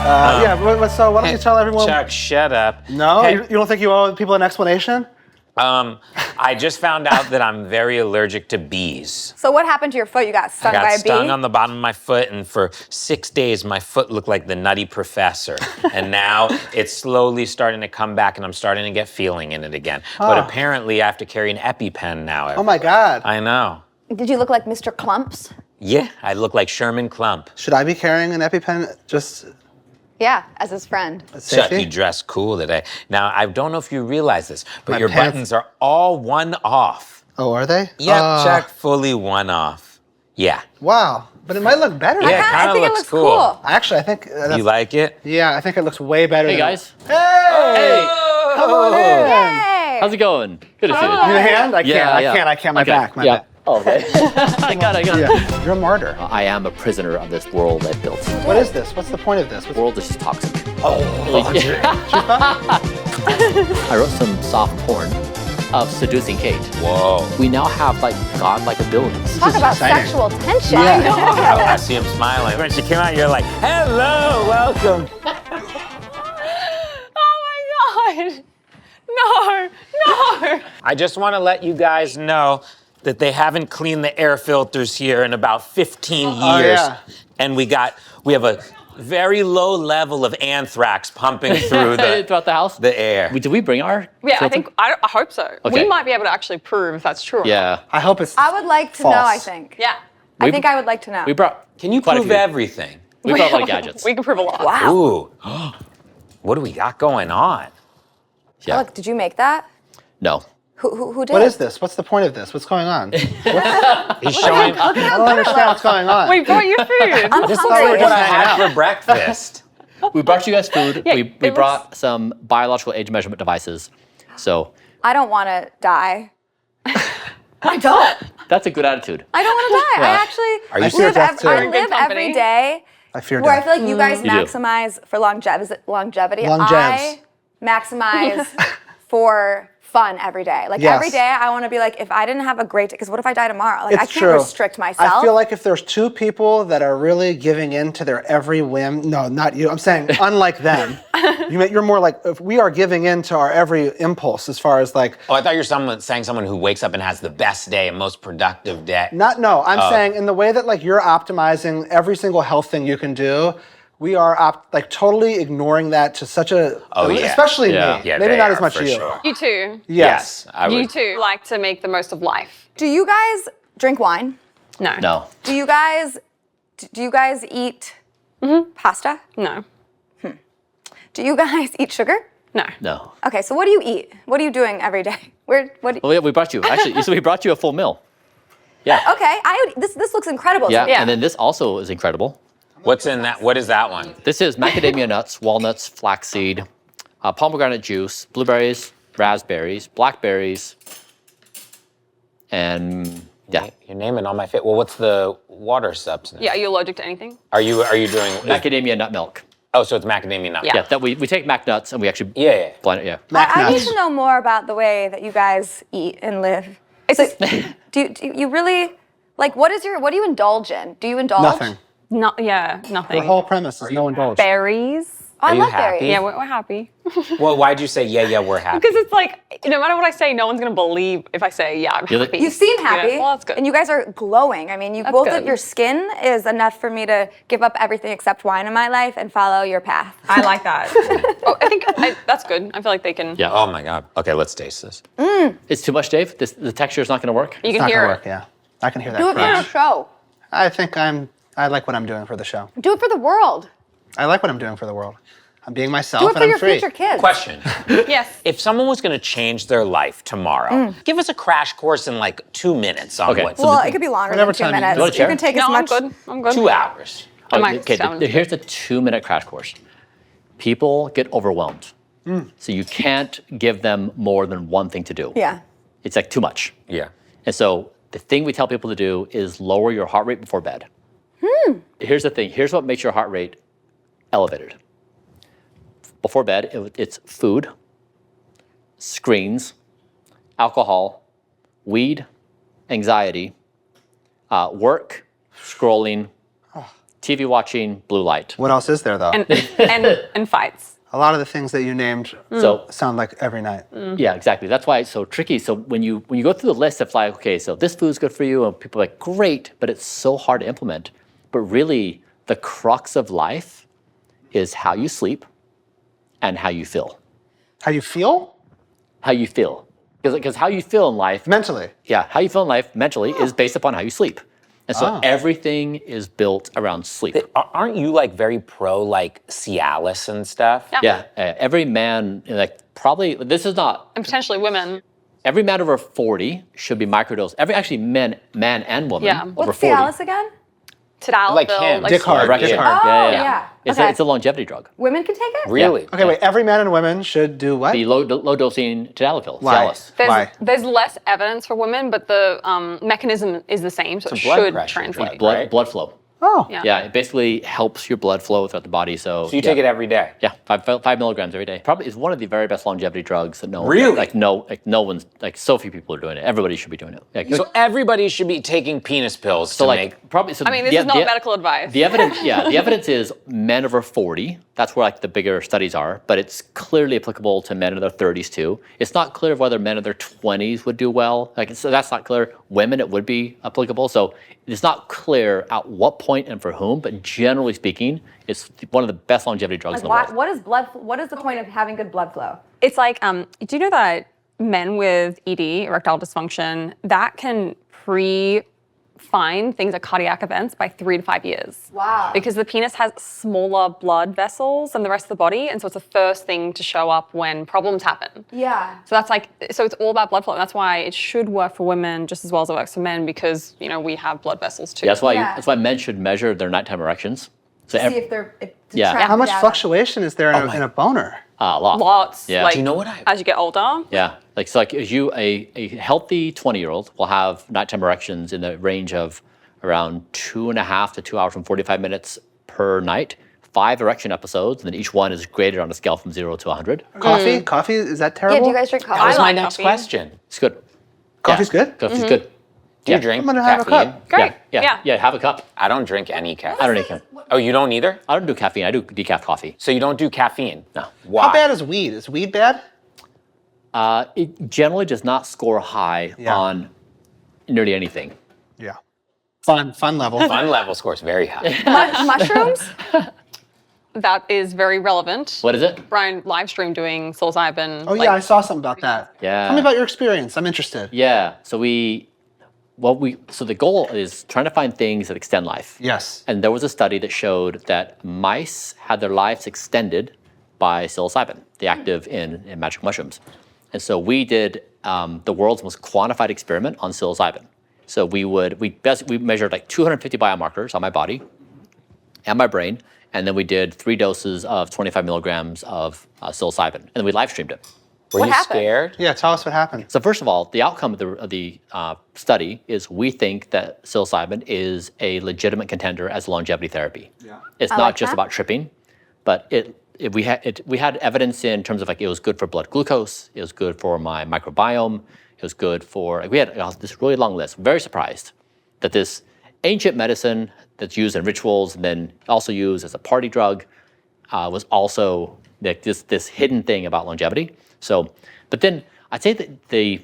So why don't you tell everyone? Chuck, shut up. No, Hey, you don't think you owe people an explanation? I just found out that I'm very allergic to bees. So what happened to your foot? You got stung by a bee? I got stung on the bottom of my foot, and for 6 days, my foot looked like the Nutty Professor. And now it's slowly starting to come back, and I'm starting to get feeling in it again. But apparently, I have to carry an EpiPen now. Oh my God. I know. Did you look like Mr. Clumps? Yeah, I look like Sherman Klump. Should I be carrying an EpiPen just Yeah, as his friend. Chuck, you dress cool today. Now, I don't know if you realize this, but My your pants- buttons are all one off. Oh, are they? Yep, Chuck, fully one off. Yeah. Wow. But it might look better. Yeah, it I kind of think it looks looks cool. cool. Actually, I think You like it? yeah, I think it looks way better. Hey than guys. Hey! Come on in. Yay! How's it going? Good to see you. Need a hand? I Yeah, can't. My Okay, back. My yeah. back. Oh, okay. I got it. Yeah. You're a martyr. I am a prisoner of this world I built. What is this? What's the point of this? The world is just toxic. Oh, I wrote some soft porn of seducing Kate. Whoa. We now have like godlike abilities. Talk about exciting. sexual tension. I see him smiling. When she came out, you're like, hello, welcome. Oh my God. No. I just want to let you guys know that they haven't cleaned the air filters here in about 15 years. yeah. And we have a very low level of anthrax pumping through Throughout the house? the air. Did we bring our Yeah, filter? I hope so. Okay. We might be able to actually prove if that's true or not. Yeah. I hope it's I would like to false. know, I think. Yeah. I think I would like to know. We brought Can you quite a prove few. everything? We brought a lot of gadgets. We can prove a lot. Wow. Ooh. What do we got going on? Yeah. Look, did you make that? No. Who did? What is this? What's the point of this? What's going on? He's showing. I don't understand what's going on. We brought you food. I'm This is hungry. what I had for breakfast. We brought you guys food. Yeah, we it brought some biological age measurement devices. So I don't want to die. I don't. that's a good attitude. I don't want to die. Yeah. I actually Are you fear death too. I You're in good live company. every day I fear where I death. feel like you guys You do. maximize for longevity. Longevs. I maximize for fun every day. Like Yes. every day I want to be like, if I didn't have a great day, because what if I die tomorrow? Like I It's can't true. restrict myself. I feel like if there's two people that are really giving in to their every whim, no, not you. I'm saying unlike them. You're more like if we are giving in to our every impulse as far as like Oh, I thought you were saying someone who wakes up and has the best day and most productive day. I'm saying in the way that like you're optimizing every single health thing you can do. We are like totally ignoring that to such a, especially Yeah. me. Yeah, Maybe they not are, as much for you. sure. You too. Yes. I would. You too like to make the most of life. do you guys drink wine? No. No. Do you guys eat pasta? No. Do you guys eat sugar? No. No. Okay, so what do you eat? What are you doing every day? Well, yeah, we brought you. Actually, so we brought you a full meal. Yeah. Okay, this looks incredible. Yeah. So- Yeah. And then this also is incredible. What's in that? What is that one? This is macadamia nuts, walnuts, flaxseed, pomegranate juice, blueberries, raspberries, blackberries, and yeah, You're naming all my favorite. Well, what's the water substance? Yeah, are you allergic to anything? Are you doing? macadamia nut milk. Oh, so it's macadamia nut. Yeah. Yeah, that we take mac nuts and we actually Yeah. blend it. Yeah. I need nuts. to know more about the way that you guys eat and live. Do you really like what do you indulge in? Do you indulge? Nothing. No, yeah, nothing. The whole premise is no indulge. Berries. Oh, I Are you love happy? berries. Yeah, we're happy. Well, why'd you say yeah, we're happy? Because it's like, no matter what I say, no one's going to believe if I say, yeah, I'm You're the- happy. You seem happy. Yeah, well, that's good. And you guys are glowing. I mean, That's both good. of your skin is enough for me to give up everything except wine in my life and follow your path. I like that. I think that's good. I feel like they can. Yeah. Oh my God. Okay, let's taste this. It's too much, Dave. The texture is not going to work. You It's can not hear gonna it. work, yeah. I can hear that Do it for crunch. the show. I think I like what I'm doing for the show. Do it for the world. I like what I'm doing for the world. I'm being myself Do it and for I'm your free. future kids. Question. Yes. If someone was going to change their life tomorrow, give us a crash course in like 2 minutes on Okay. what's Well, it could be longer Whatever than 2 time you- minutes. You want a chair? can take as No, I'm much. good. I'm good. 2 hours. I might Okay, stamina. here's the 2-minute crash course. People get overwhelmed. So you can't give them more than one thing to do. Yeah. It's like too much. Yeah. And so the thing we tell people to do is lower your heart rate before bed. Here's the thing. Here's what makes your heart rate elevated. Before bed, it's food, screens, alcohol, weed, anxiety, work, scrolling, TV watching, blue light. What else is there though? And fights. A lot of the things that you named So sound like every night. yeah, exactly. That's why it's so tricky. So when you go through the list of like, okay, so this food's good for you, and people are like, great, but it's so hard to implement. But really, the crux of life is how you sleep and how you feel. How you feel? How you feel. Because how you feel in life, Mentally. yeah, how you feel in life mentally is based upon how you sleep. And so everything is built around sleep. Aren't you like very pro like Cialis and stuff? Yeah, every man, like probably, this is not, And potentially women. every man over 40 should be microdosed. Actually, man and woman Yeah. over What's 40. Cialis again? Tadalafil. Like him. Dick hard. Record. Dick hard. Oh, Yeah. yeah. It's, Okay. it's a longevity drug. Women can take it? Really? Okay, wait. Every man and woman should do what? The low dosing tadalafil, Why? Cialis. Why? There's less evidence for women, but the mechanism is the same, so it blood should pressure translate. drug, right? Blood flow. Oh. Yeah. Yeah, it basically helps your blood flow throughout the body. So So you take it every day? Yeah, 5 milligrams every day. Probably is one of the very best longevity drugs that no one, Really? no one's, like so few people are doing it. Everybody should be doing it. Like, So everybody should be taking penis pills so to like make. probably. So I mean, this is not medical advice. The evidence, yeah, the evidence is men over 40. That's where like the bigger studies are, but it's clearly applicable to men in their 30s too. It's not clear whether men in their 20s would do well. Like, so that's not clear. Women, it would be applicable. So it's not clear at what point and for whom, but generally speaking, it's one of the best longevity drugs in the world. What is the point of having good blood flow? It's like, do you know that men with ED, erectile dysfunction, that can find things like cardiac events by 3 to 5 years. Wow. Because the penis has smaller blood vessels than the rest of the body, and so it's the first thing to show up when problems happen. Yeah. So that's like, so it's all about blood flow. And that's why it should work for women just as well as it works for men, because we have blood vessels too. Yeah, that's why Yeah. that's why men should measure their nighttime erections. So See if they're. To Yeah. track How the much data. fluctuation is there in a boner? a lot. Lots. Yeah. Like, Do you know what as you get older. Yeah, like so, like a healthy 20-year-old will have nighttime erections in the range of around 2.5 to 2 hours and 45 minutes per night. 5 erection episodes, and then each one is graded on a scale from 0 to 100. Coffee? Coffee? Is that terrible? Yeah, do you guys drink coffee? That was I my like next coffee. question. It's good. Coffee's good? Coffee's good. Do you drink I'm gonna have a caffeine? cup. Great. Yeah, have a cup. I don't drink any caffeine. I don't drink caffeine. Oh, you don't either? I don't do caffeine. I do decaf coffee. So you don't do caffeine? No. Why? How bad is weed? Is weed bad? It generally does not score high on nearly anything. Yeah. Fun level. Fun level scores very high. Mushrooms? That is very relevant. What is it? Bryan live stream doing psilocybin. Oh yeah, I saw something about that. Yeah. Tell me about your experience. I'm interested. Yeah. So the goal is trying to find things that extend life. Yes. And there was a study that showed that mice had their lives extended by psilocybin, the active in magic mushrooms. And so we did the world's most quantified experiment on psilocybin. So we measured like 250 biomarkers on my body and my brain, and then we did 3 doses of 25 milligrams of psilocybin, and then we live streamed it. Were What you happened? scared? Yeah, tell us what happened. So first of all, the outcome of the study is we think that psilocybin is a legitimate contender as longevity therapy. Yeah. It's I not like just that. about tripping, but we had evidence in terms of like it was good for blood glucose, it was good for my microbiome, it was good for we had this really long list. Very surprised that this ancient medicine that's used in rituals and then also used as a party drug was also like this hidden thing about longevity. So, but then I'd say that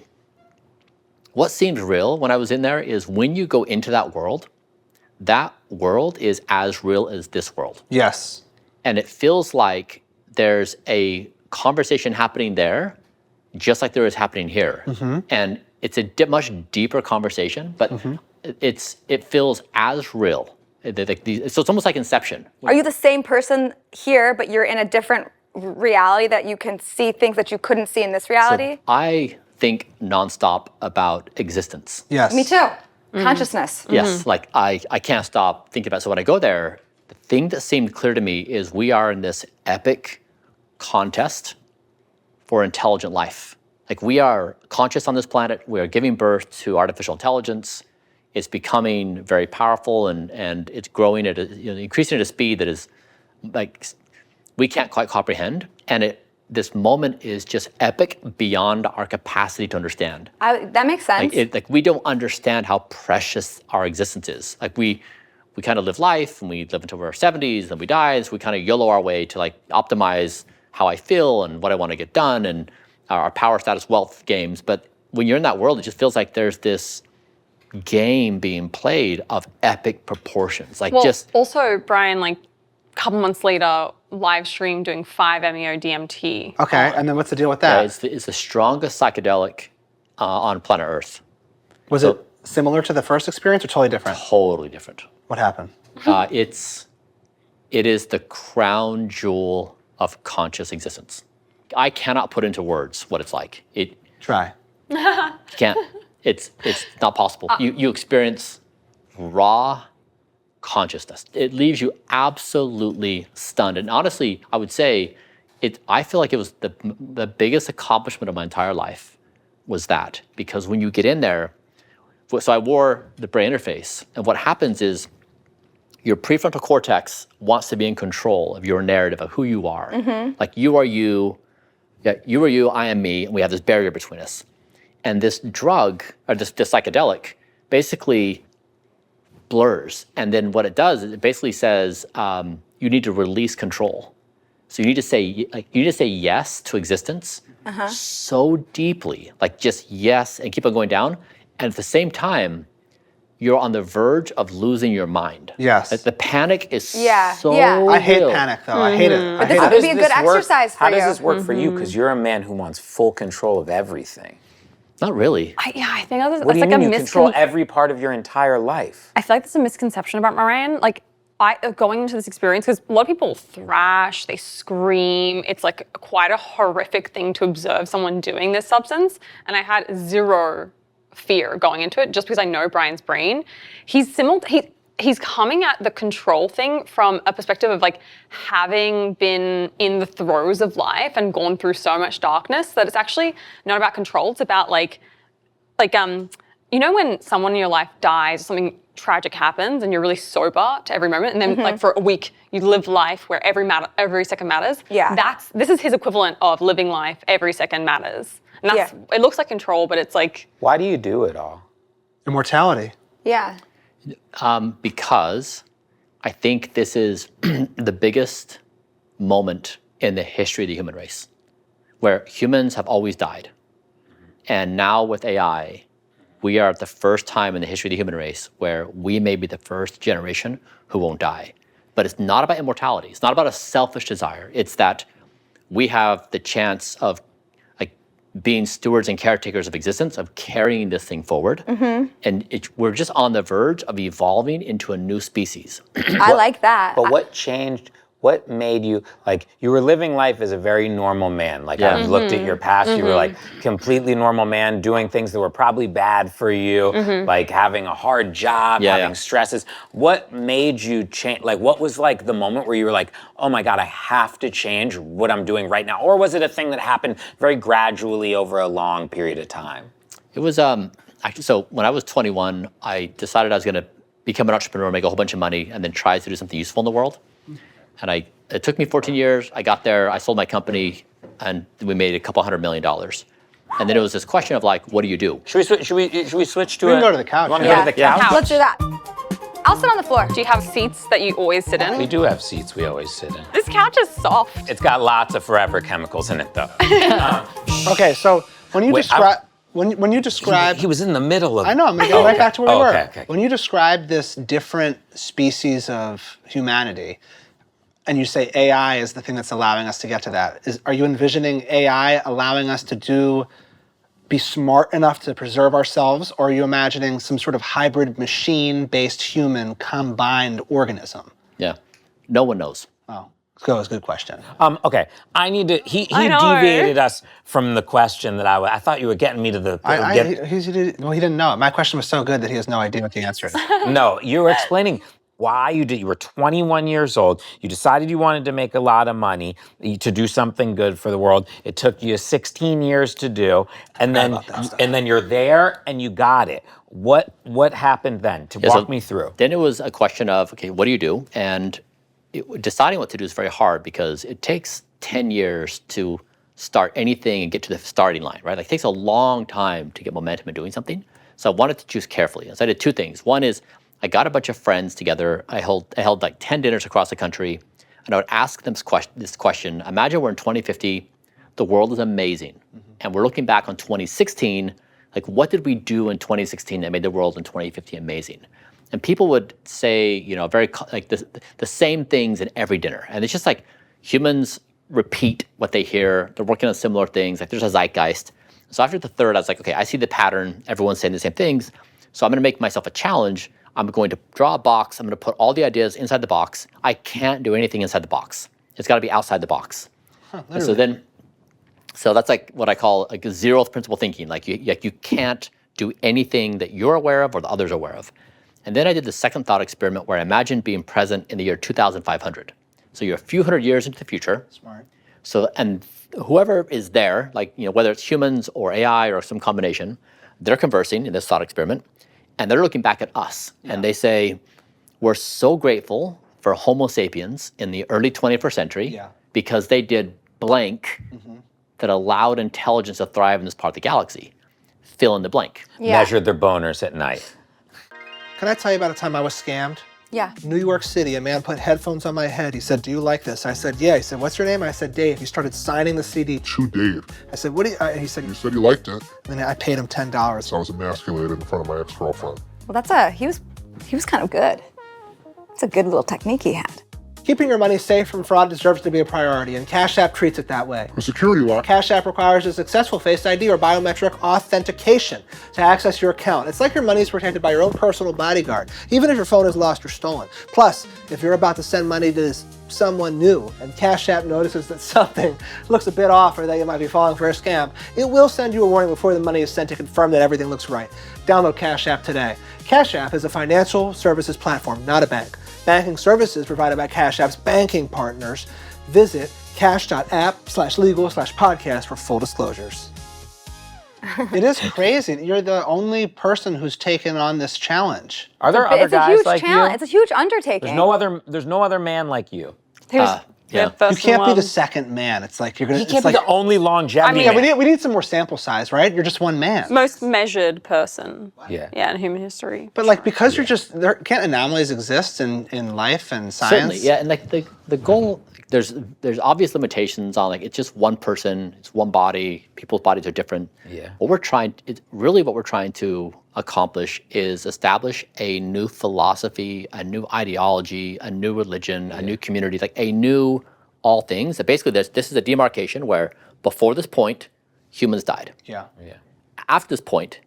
what seemed real when I was in there is when you go into that world is as real as this world. Yes. And it feels like there's a conversation happening there, just like there is happening here. And it's a much deeper conversation, but it feels as real. So it's almost like Inception. Are you the same person here, but you're in a different reality that you can see things that you couldn't see in this reality? I think nonstop about existence. Yes. Me too. Consciousness. Yes, like I can't stop thinking about it. So when I go there, the thing that seemed clear to me is we are in this epic contest for intelligent life. Like we are conscious on this planet, we are giving birth to artificial intelligence. It's becoming very powerful and it's growing at increasing at a speed that is like we can't quite comprehend. And this moment is just epic beyond our capacity to understand. That makes sense. Like we don't understand how precious our existence is. Like we we kind of live life and we live until we're 70s, then we die. So we kind of YOLO our way to like optimize how I feel and what I want to get done and our power, status, wealth games. But when you're in that world, it just feels like there's this game being played of epic proportions. Like Well, just also, Bryan, like a couple months later, live stream doing 5-MeO DMT. Okay, and then what's the deal with that? it's the strongest psychedelic on planet Earth. Was it similar to the first experience or totally different? Totally different. What happened? It is the crown jewel of conscious existence. I cannot put into words what it's like. Try. You can't. It's not possible. You experience raw consciousness. It leaves you absolutely stunned. And honestly, I would say I feel like it was the biggest accomplishment of my entire life was that. Because when you get in there, so I wore the brain interface, and what happens is your prefrontal cortex wants to be in control of your narrative of who you are. Like you are you, you are you, I am me, and we have this barrier between us. And this drug, or this psychedelic, basically blurs. And then what it does is it basically says you need to release control. So you need to say yes to existence so deeply, like just yes, and keep on going down. And at the same time, you're on the verge of losing your mind. Yes. The panic is so I hate real. panic though. I hate it. I hate This it. would be a good exercise for How you. does this work for you? Because you're a man who wants full control of everything. Not really. I think that's What do you like mean? a You control every part of your entire life. I feel like there's a misconception about Bryan. Like, going into this experience, because a lot of people thrash, they scream. It's like quite a horrific thing to observe someone doing this substance. And I had zero fear going into it just because I know Bryan's brain. He's coming at the control thing from a perspective of like having been in the throes of life and gone through so much darkness that it's actually not about control. It's about like you know when someone in your life dies or something tragic happens and you're really sober to every moment, and then like for a week you live life where every second matters. Yeah. This is his equivalent of living life every second matters. And it looks like control, but it's like, Why do you do it all? Immortality. Yeah. Because I think this is the biggest moment in the history of the human race, where humans have always died. And now with AI, we are at the first time in the history of the human race where we may be the first generation who won't die. But it's not about immortality. It's not about a selfish desire. It's that we have the chance of being stewards and caretakers of existence, of carrying this thing forward. And we're just on the verge of evolving into a new species. I like that. But what changed? What made you, like, you were living life as a very normal man. Like, I've looked at your past, you were like completely normal man, doing things that were probably bad for you, like having a hard job, having stresses. What made you change? Like, what was like the moment where you were like, oh my God, I have to change what I'm doing right now? Or was it a thing that happened very gradually over a long period of time? It was, actually, so when I was 21, I decided I was gonna become an entrepreneur, make a whole bunch of money, and then try to do something useful in the world. And it took me 14 years. I got there, I sold my company, and we made a couple $100 million. And then it was this question of like, what do you do? Should we switch to We can go to the couch. You want to go to the couch? Let's do that. I'll sit on the floor. do you have seats that you always sit in? We do have seats we always sit in. This couch is soft. It's got lots of forever chemicals in it, though. Okay, so when you Wait, describe when you describe He was in the middle of. I know, I'm gonna go right back to where we were. Okay. When you describe this different species of humanity, and you say AI is the thing that's allowing us to get to that, are you envisioning AI allowing us to be smart enough to preserve ourselves, or are you imagining some sort of hybrid machine-based human combined organism? Yeah, no one knows. Oh, that was a good question. Okay, I need to. He I know. deviated us from the question that I thought you were getting me to the. He didn't know. My question was so good that he has no idea what the answer is. No, you were explaining why you did. You were 21 years old. You decided you wanted to make a lot of money, to do something good for the world. It took you 16 years to do, and then you're there and you got it. What happened then? Walk me through. Then it was a question of, okay, what do you do? And deciding what to do is very hard because it takes 10 years to start anything and get to the starting line, right? Like, it takes a long time to get momentum in doing something. So I wanted to choose carefully. So I did two things. One is I got a bunch of friends together. I held like 10 dinners across the country, and I would ask them this question. Imagine we're in 2050, the world is amazing, and we're looking back on 2016, like what did we do in 2016 that made the world in 2050 amazing? And people would say, like the same things in every dinner. And it's just like humans repeat what they hear. They're working on similar things. Like there's a zeitgeist. So after the third, I was like, okay, I see the pattern. Everyone's saying the same things. So I'm going to make myself a challenge. I'm going to draw a box. I'm going to put all the ideas inside the box. I can't do anything inside the box. It's got to be outside the box. And so that's like what I call like zeroth principle thinking. Like you can't do anything that you're aware of or the others are aware of. And then I did the second thought experiment where I imagined being present in the year 2500. So you're a few hundred years into the future. Smart. So, and whoever is there, like, whether it's humans or AI or some combination, they're conversing in this thought experiment, and they're looking back at us, and they say, we're so grateful for Homo sapiens in the early 21st century because they did blank that allowed intelligence to thrive in this part of the galaxy. Fill in the blank. Measured their boners at night. Can I tell you about a time I was scammed? Yeah. New York City, a man put headphones on my head. He said, do you like this? I said, yeah. He said, what's your name? I said, Dave. He started signing the CD. To Dave. I said, what do you, he said, You said you liked it. and then I paid him $10. So I was emasculated in front of my ex-girlfriend. Well, he was kind of good. It's a good little technique he had. Keeping your money safe from fraud deserves to be a priority, and Cash App treats it that way. The security lock. Cash App requires a successful Face ID or biometric authentication to access your account. It's like your money is protected by your own personal bodyguard, even if your phone is lost or stolen. Plus, if you're about to send money to someone new and Cash App notices that something looks a bit off or that you might be falling for a scam, it will send you a warning before the money is sent to confirm that everything looks right. Download Cash App today. Cash App is a financial services platform, not a bank. Banking services provided by Cash App's banking partners. Visit cash.app/legal/podcast for full disclosures. It is crazy. You're the only person who's taken on this challenge. Are there other It's a guys huge like challenge. you? It's a huge undertaking. There's no other man like you. Yeah. You can't be the second man. It's like you're gonna. He can't be the only longevity man. We need some more sample size, right? You're just one man. Most measured person. Yeah. Yeah, in human history. But like because you're just there, can't anomalies exist in life and science? Certainly, yeah, and like the goal, there's obvious limitations on like it's just one person, it's one body, people's bodies are different. Yeah. What we're trying to accomplish is establish a new philosophy, a new ideology, a new religion, a new community, like a new all things. So basically this is a demarcation where before this point, humans died. Yeah. After this point,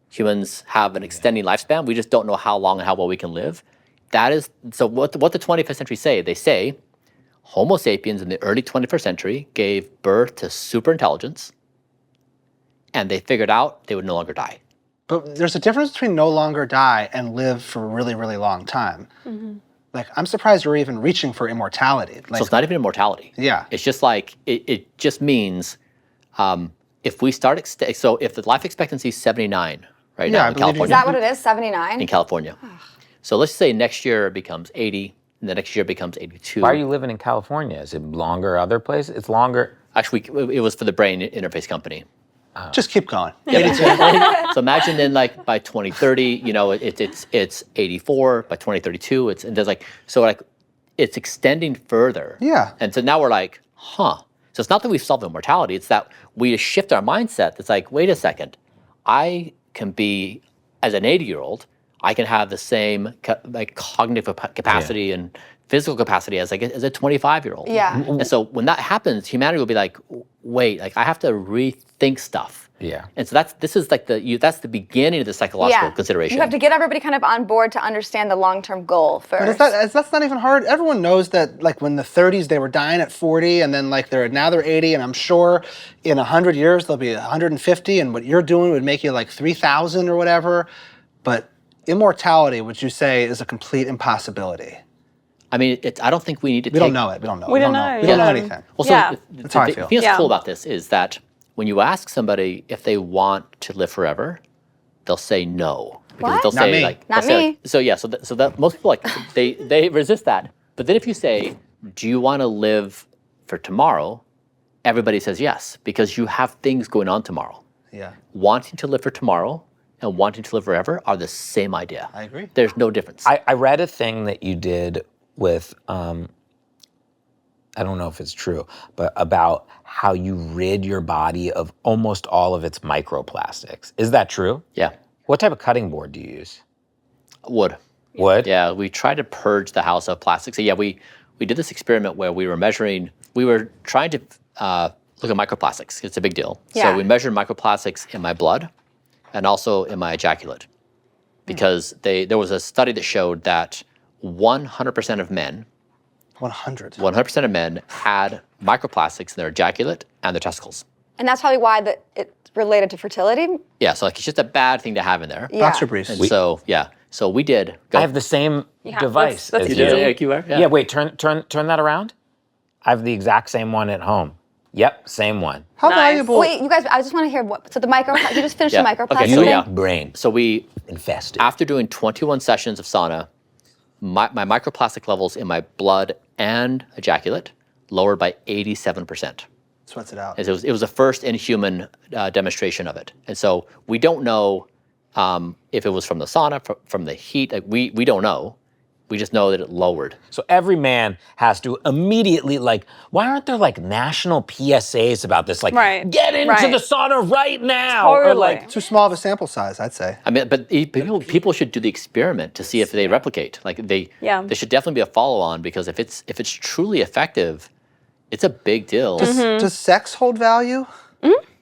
humans have an extending lifespan. We just don't know how long and how well we can live. That is, so what the 21st century say, they say Homo sapiens in the early 21st century gave birth to super intelligence, and they figured out they would no longer die. But there's a difference between no longer die and live for a really, really long time. Like, I'm surprised we're even reaching for immortality. Like, So it's not even immortality. Yeah. It's just like, it just means if we start, so if the life expectancy is 79 right Yeah, I now in believe you. Is California. that what it is? 79? In California. So let's say next year it becomes 80, and the next year it becomes 82. Why are you living in California? Is it longer other places? It's longer. Actually, it was for the brain interface company. just keep going. So imagine then, like by 2030, it's 84. By 2032, it's extending further. Yeah. And so now we're like, huh. So it's not that we've solved immortality. It's that we shift our mindset. It's like, wait a second, I can be, as an 80-year-old, I can have the same cognitive capacity and physical capacity as a 25-year-old. Yeah. And so when that happens, humanity will be like, wait, like I have to rethink stuff. Yeah. And so that's the beginning of the psychological consideration. You have to get everybody kind of on board to understand the long-term goal first. But that's not even hard. Everyone knows that, like, when the 30s, they were dying at 40, and then, like, now they're 80, and I'm sure in 100 years, they'll be 150, and what you're doing would make you, like, 3,000 or whatever. But immortality, would you say, is a complete impossibility? I mean, I don't think we need to We don't know it. We don't know. We don't know, We don't know yeah. anything. Well, so Yeah. That's how I feel. The thing that's Yeah. cool about this is that when you ask somebody if they want to live forever, they'll say no. Because What? they'll Not say me. like, Not they'll say, me. like- so yeah, so that most people they resist that. But then if you say, do you want to live for tomorrow? Everybody says yes, because you have things going on tomorrow. Yeah. Wanting to live for tomorrow and wanting to live forever are the same idea. I agree. There's no difference. I read a thing that you did with, I don't know if it's true, but about how you rid your body of almost all of its microplastics. Is that true? Yeah. What type of cutting board do you use? Wood. Wood? Yeah, we tried to purge the house of plastics. So yeah, we did this experiment where we were trying to look at microplastics. It's a big deal. Yeah. So we measured microplastics in my blood and also in my ejaculate. Because there was a study that showed that 100% of men 100. 100% of men had microplastics in their ejaculate and their testicles. And that's probably why it's related to fertility. Yeah, so like it's just a bad thing to have in there. Yeah. Boxer briefs. And so we did. I have the same device that's as easy. you. You are? Yeah, wait, turn that around. I have the exact same one at home. Yep, same one. How Nice. valuable? Wait, you guys, I just want to hear what. So the you just finished Yeah. the microplastic Okay, so thing? yeah. Brain So we, infested. after doing 21 sessions of sauna, my microplastic levels in my blood and ejaculate lowered by 87%. Sweats it out. It was the first in-human demonstration of it. And so we don't know if it was from the sauna, from the heat. Like we don't know. We just know that it lowered. So every man has to immediately why aren't there national PSAs about this? Right. Get into Right. the sauna right now. Or Totally. Too small of a sample size, I'd say. I mean, but people should do the experiment to see if they replicate. Like there should definitely be a follow-on because if it's truly effective, it's a big deal. Does sex hold value?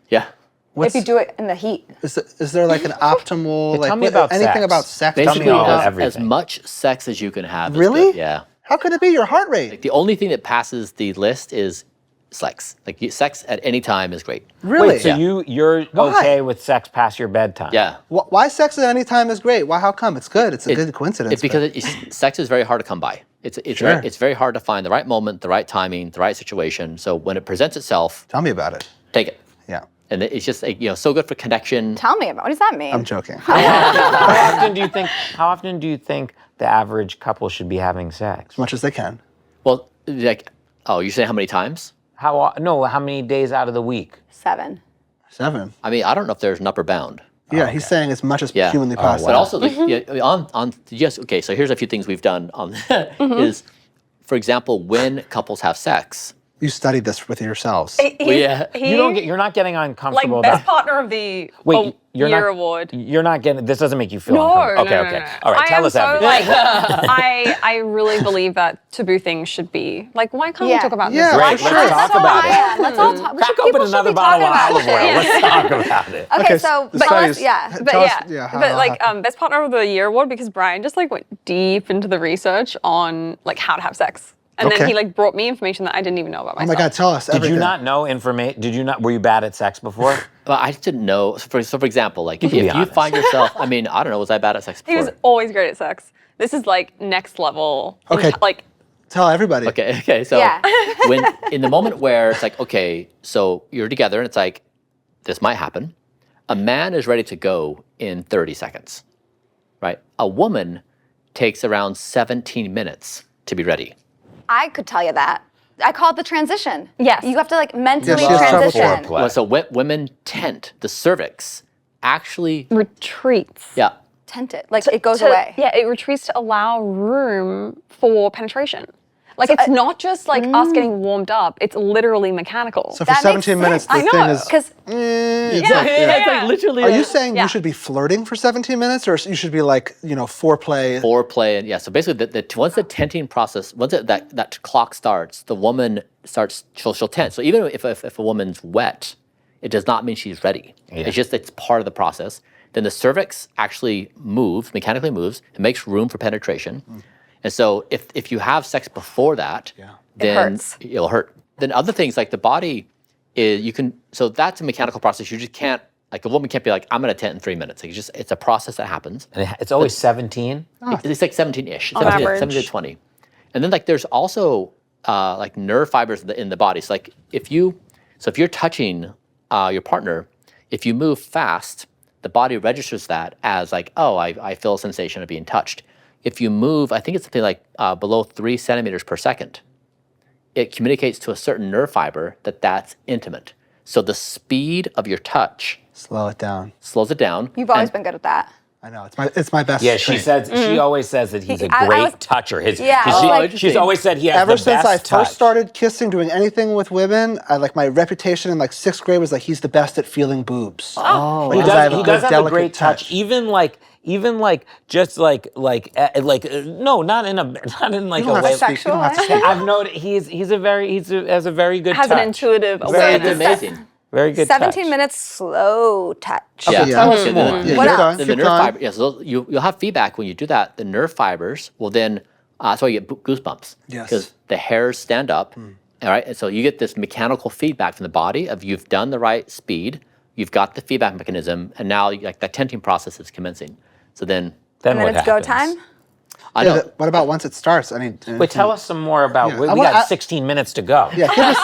Yeah. If you do it in the heat. Is there an optimal tell me about anything sex. about sex? Basically, all as everything. much sex as you can have. Is Really? good. Yeah. How could it be your heart rate? The only thing that passes the list is sex. Sex at any time is great. Really? Wait, so Yeah. you're Why? okay with sex past your bedtime? Yeah. Why sex at any time is great? Why? How come? It's good. It's a good coincidence. It's because sex is very hard to come by. It's Sure. it's very hard to find the right moment, the right timing, the right situation. So when it presents itself, Tell me about it. take it. Yeah. And it's just so good for connection. Tell me about. What does that mean? I'm joking. How often do you think the average couple should be having sex? As much as they can. Well, you say how many times? How many days out of the week? 7. 7. I mean, I don't know if there's an upper bound. Yeah, he's saying as much as Yeah. humanly possible. But also, okay. So here's a few things we've done on is, for example, when couples have sex. You studied this with yourselves. You're not getting uncomfortable about. best partner of the You're year not, award. You're not getting. This doesn't make you feel No, uncomfortable. no, Okay. no. All right. Tell us everything. I really believe that taboo things should be why can't we talk about Yeah, this? right, Sure. Let's Talk all about talk- it. yeah, let's all talk. Crack open another bottle of olive oil. Let's talk about it. Okay, so the but studies- yeah. But Tell us- yeah, how but that like happened. best partner of the year award because Bryan just went deep into the research on how to have sex, and Okay. then he brought me information that I didn't even know about Oh myself. my God, tell us Did everything. you not know information? Were you bad at sex before? Well, I didn't know. So for example, if be you honest. find yourself, I mean, I don't know, was I bad at sex He before? was always great at sex. This is next level. Okay. Tell everybody. Okay. So Yeah. when in the moment where it's okay, so you're together and it's this might happen. A man is ready to go in 30 seconds, right? A woman takes around 17 minutes to be ready. I could tell you that. I call it the transition. Yes. You have to mentally she has trouble transition. foreplay. Well, so women tent, the cervix actually, retreats. yeah. Tent it. It goes away. Yeah, it retreats to allow room for penetration. It's not just us getting warmed up. It's literally mechanical. So for That makes 17 minutes, sense. the I thing know, is. 'cause- It's literally. Are you saying Yeah. you should be flirting for 17 minutes, or you should be foreplay? Foreplay and so basically once the tenting process, once that clock starts, the woman starts she'll tent. So even if a woman's wet, it does not mean she's ready. Yeah. It's part of the process. Then the cervix actually mechanically moves, it makes room for penetration. And so if you have sex before that, then hurts. it'll hurt. Then other things like the body so that's a mechanical process. You just can't a woman can't be I'm gonna tent in 3 minutes. It's a process that happens. And it's always 17. It's 17-ish. It's On 17, average. 17 to 20. And then there's also nerve fibers in the body. So if you're touching your partner, if you move fast, the body registers that as I feel a sensation of being touched. If you move, I think it's something below 3 centimeters per second, it communicates to a certain nerve fiber that that's intimate. So the speed of your touch Slow it down. slows it down. You've always and- been good at that. I know it's my best. Yeah, she trait. she always says that he's a I great was- toucher. Yeah, I was like- She's always said he has Ever the since best I touch. first started kissing, doing anything with women, my reputation in like 6th grade was like he's the best at feeling boobs. Oh, He Because I have does, a he does good, have a great delicate touch. touch. Even no, not in like You don't a have way. to speak. You don't have to speak. I've noticed has a very good Has touch. an intuitive Very awareness. good. amazing. Very good 17 touch. minutes slow touch. Yeah. Tell us Yeah, more. then- Yeah, What keep else? going, Then the keep nerve going. fiber, so you'll have feedback when you do that. The nerve fibers will then, that's why you get goosebumps. Yes. Because the hairs stand up, all right? And so you get this mechanical feedback from the body of you've done the right speed, you've got the feedback mechanism, and now like the tenting process is commencing. So then, And then what it's go happens? time. I Yeah, know. what about once it starts? I mean, Wait, tell us some more about. Yeah. We I wanna- got 16 minutes to go. Yeah, give us.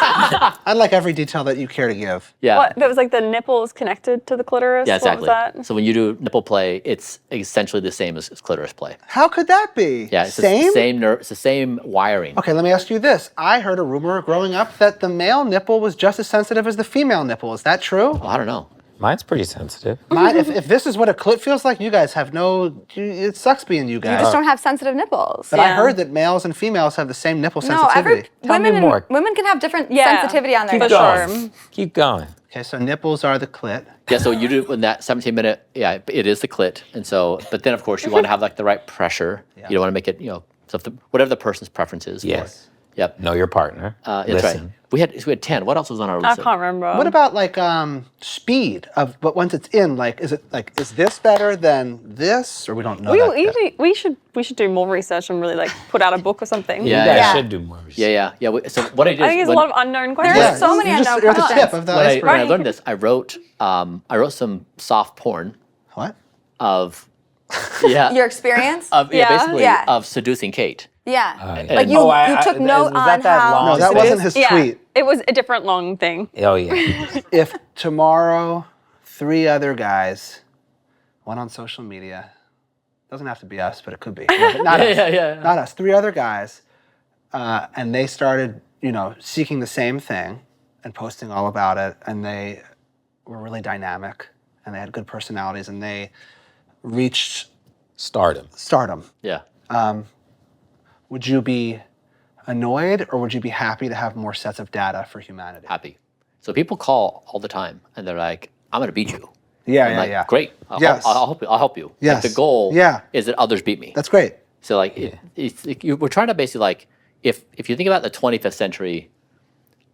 I'd like every detail that you care to give. Yeah. What? That was like the nipples connected to the clitoris? Yeah, What exactly. was that? So when you do nipple play, it's essentially the same as clitoris play. How could that be? Yeah, it's Same? the same nerve, it's the same wiring. Okay, let me ask you this. I heard a rumor growing up that the male nipple was just as sensitive as the female nipple. Is that true? Well, I don't know. Mine's pretty sensitive. If this is what a clit feels like, you guys have it sucks being you guys. You just don't have sensitive nipples. But I Yeah. heard that males and females have the same nipple No, sensitivity. Tell me more. women can have different Yeah, sensitivity on their for nipples. sure. Keep going. Okay, so nipples are the clit. Yeah, so you do in that 17-minute, yeah, it is the clit. And so, but then of course you want to have like the right pressure. You don't want to make it, so whatever the person's preference is. Yes. Yep. Know your partner. That's Listen. right. We had 10. What else was on our I list? can't remember. What about speed of? But once it's in, is this better than this, or we don't know that yet? we should do more research and really like put out a book or something. Yeah, You guys Yeah. should do more research. Yeah. So what I did I think is there's a lot of unknown questions. There's so many you're unknown you're at the questions. tip of the when iceberg. I learned this, I wrote some soft porn What? of yeah Your experience? Yeah. basically Yeah. of seducing Kate. yeah. yeah. Like you took note was that on that how. long No, that seduce? wasn't his Yeah, tweet. it was a different long thing. Oh yeah. If tomorrow 3 other guys went on social media, doesn't have to be us, but it could be. No, but not us. Yeah. Not us. 3 other guys, and they started, seeking the same thing and posting all about it, and they were really dynamic, and they had good personalities, and they reached Stardom. stardom. Yeah. Would you be annoyed, or would you be happy to have more sets of data for humanity? Happy. So people call all the time and they're like, I'm gonna beat you. Yeah, I'm yeah, like, yeah. great. Yes. I'll help you. I'll help you. Yes. Like the goal Yeah. is that others beat me. That's great. So like we're trying to basically like if you think about the 25th century,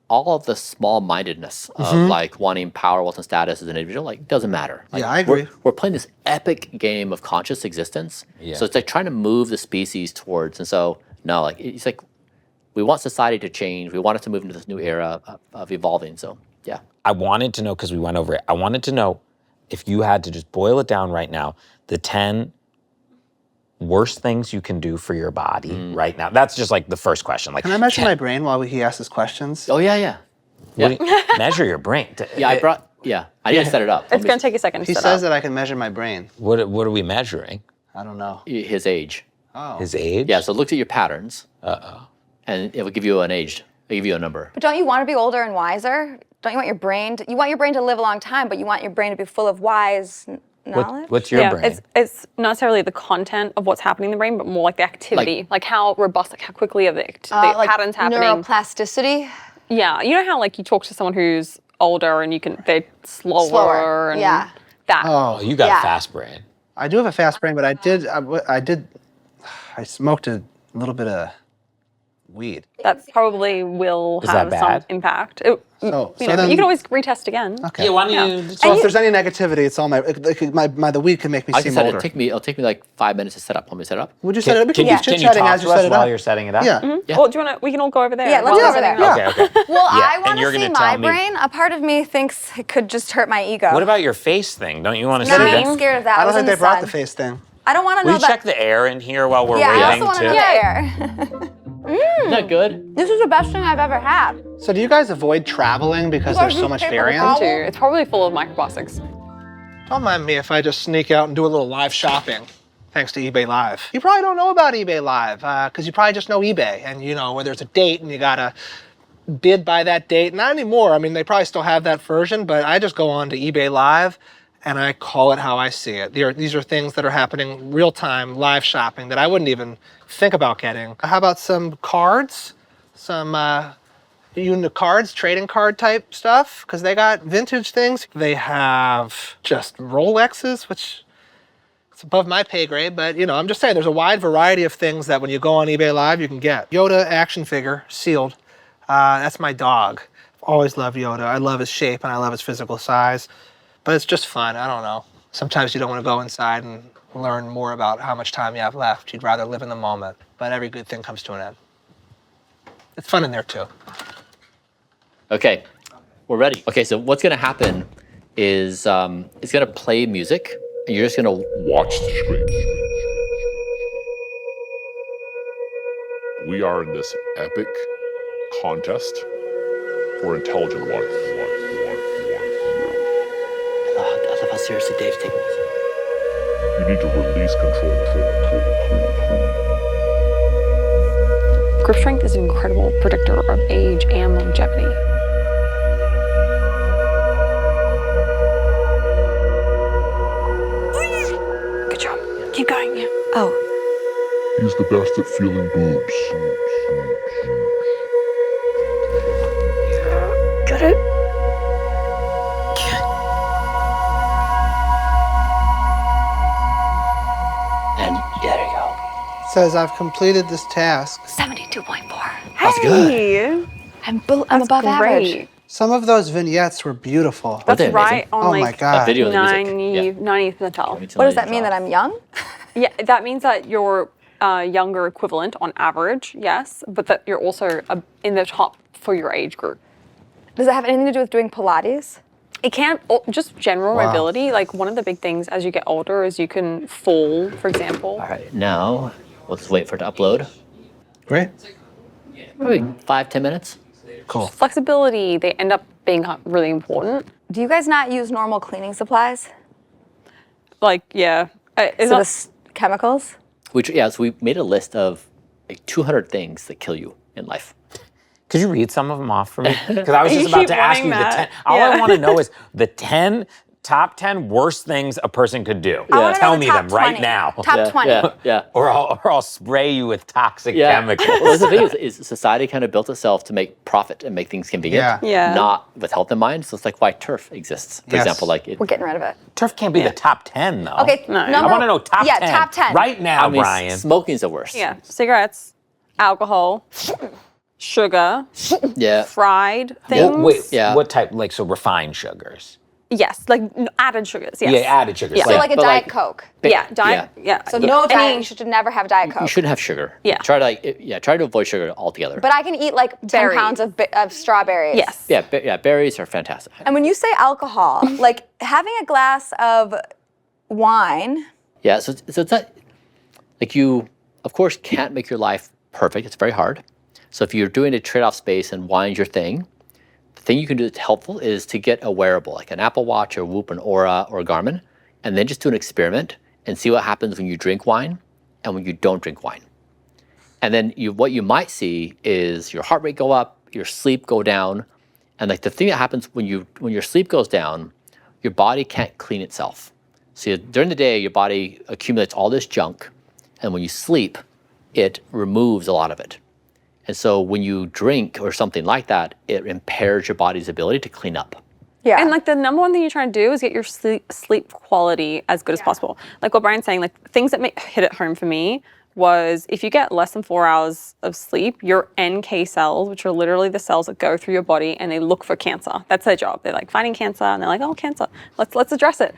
all of the small-mindedness of like wanting power, wealth, and status as an individual, like doesn't matter. Like, Yeah, I agree. We're playing this epic game of conscious existence. Yeah. So it's like trying to move the species towards. And so no, like it's like we want society to change. We want it to move into this new era of evolving. So yeah. I wanted to know, because we went over it, I wanted to know if you had to just boil it down right now, the 10 worst things you can do for your body right now. That's just like the first question. Like, Can I measure my brain while he asks his questions? Oh yeah. what do you- measure your brain. Yeah, I need to set it up. It's going to take a second to He set says up. that I can measure my brain. What are we measuring? I don't know. His age. Oh. His age? Yeah, so it looks at your patterns. And it will give you an age. It'll give you a number. But don't you want to be older and wiser? Don't you want your brain to live a long time, but you want your brain to be full of wise knowledge? What's your brain? It's not necessarily the content of what's happening in the brain, but more like the activity, like how robust, like how quickly are the Like patterns happening. neuroplasticity. Yeah, you know how like you talk to someone who's older and they're slower and yeah. that. Oh, you got Yeah. a fast brain. I do have a fast brain, but I smoked a little bit of weed. That probably will Is have that some bad? impact. So But then- you can always retest again. Okay. Yeah, why don't you? So if there's any negativity, it's all the weed can make me Like I seem said, older. it'll take me like 5 minutes to set up. Want me to set up? Would you set it up? We Can can you, keep can you chit-chatting talk as you to us set it while up. you're setting it up? Yeah. Yeah. Well, do you want to? We can all go over there. Yeah, let's while go we're over setting there. it up. Okay. Well, I and want you're to see gonna my tell me- brain. A part of me thinks it could just hurt my ego. What about your face thing? Don't you want to No, see I'm that? scared of that. I don't was think in they the brought sun. the face thing. I don't want to Will know you that. check the air in here while we're Yeah, I waiting? also want to know the air. Isn't that good? This is the best thing I've ever had. So do you guys avoid traveling because there's so much paper variance? towel? It's probably full of microplastics. Don't mind me if I just sneak out and do a little live shopping, thanks to eBay Live. You probably don't know about eBay Live, because you probably just know eBay, and where there's a date and you gotta bid by that date. Not anymore. I mean, they probably still have that version, but I just go on to eBay Live and I call it how I see it. These are things that are happening real time, live shopping that I wouldn't even think about getting. How about some cards? Some cards, trading card type stuff, because they got vintage things. They have just Rolexes, which it's above my pay grade, but I'm just saying there's a wide variety of things that when you go on eBay Live, you can get. Yoda action figure, sealed. That's my dog. I've always loved Yoda. I love his shape and I love his physical size, but it's just fun. I don't know. Sometimes you don't want to go inside and learn more about how much time you have left. You'd rather live in the moment, but every good thing comes to an end. It's fun in there too. Okay, we're ready. Okay, so what's gonna happen is it's gonna play music, and you're just gonna Watch the screen. We are in this epic contest for intelligent life. I love how seriously Dave's taking this. You need to release control. Grip strength is an incredible predictor of age and longevity. Good job. Keep going. Yeah. Oh, He's the best at feeling boobs. Got it. And there you go. Says I've completed this task. 72.4. That's good. Hey, I'm that's above average. great. Some of those vignettes were beautiful. That's That's right on Oh my like God. That video of the music. 90th percentile. Yeah. What does that mean, that I'm young? Yeah, that means that you're younger equivalent on average, yes, but that you're also in the top for your age group. Does it have anything to do with doing Pilates? It can, just general mobility, like one of the big things as you get older is you can fall, for example. All right, now let's wait for it to upload. Great. Maybe 5-10 minutes. Cool. Flexibility, they end up being really important. Do you guys not use normal cleaning supplies? Like, yeah. It's So not, this chemicals? So we made a list of like 200 things that kill you in life. Could you read some of them off for me? Because I was just You about keep to ask you wanting the that. 10. All I Yeah. want to know is the top 10 worst things a person could do. I wanna know Tell the me top them right 20. now. Top 20. Yeah. Or I'll spray you with toxic Yeah. chemicals. Well, the thing is society kind of built itself to make profit and make things convenient, Yeah. not with health in mind. So it's like why turf exists. For Yes. example, like it, We're getting rid of it. Turf can't be the top 10, though. Okay, No. I number, want to know top 10. Yeah, top 10. Right now, I mean, Bryan. smoking's the worst. yeah, cigarettes, alcohol, sugar, Yeah. fried things. Wait, Yeah. what type? Like, so refined sugars. Yes, like added sugars, yes. Yeah, added sugars. Yeah. So like a But Diet like- Coke. Yeah, diet, yeah. So no Any- diet, you should never have Diet Coke. You shouldn't have sugar. Yeah. Try to avoid sugar altogether. But I can eat like 10 Berries. pounds of strawberries. Yes. yeah, berries are fantastic. And when you say alcohol, like having a glass of wine, Yeah, so it's not like you, of course, can't make your life perfect. It's very hard. So if you're doing a trade-off space and wine's your thing, the thing you can do that's helpful is to get a wearable, like an Apple Watch or Whoop, an Aura, or a Garmin, and then just do an experiment and see what happens when you drink wine and when you don't drink wine. And then what you might see is your heart rate go up, your sleep go down, and like the thing that happens when your sleep goes down, your body can't clean itself. So during the day, your body accumulates all this junk, and when you sleep, it removes a lot of it. And so when you drink or something like that, it impairs your body's ability to clean up. yeah. And like the number one thing you're trying to do is get your sleep quality as good as possible. Like what Bryan's saying, like things that hit it home for me was if you get less than 4 hours of sleep, your NK cells, which are literally the cells that go through your body and they look for cancer. That's their job. They're like finding cancer and they're like, oh, cancer, let's address it.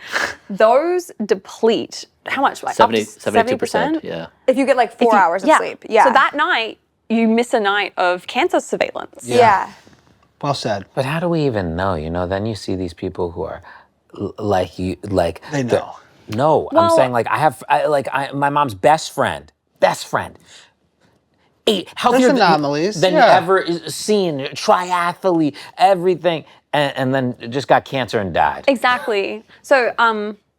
Those deplete, how much? Like 72%, yeah. if you get like 4 hours of sleep. Yeah. So that night, you miss a night of cancer surveillance. Yeah. Well said. But how do we even know? Then you see these people who are They know. No, I'm saying my mom's best friend, healthier There's anomalies, than yeah. ever seen, triathlete, everything, and then just got cancer and died. Exactly. So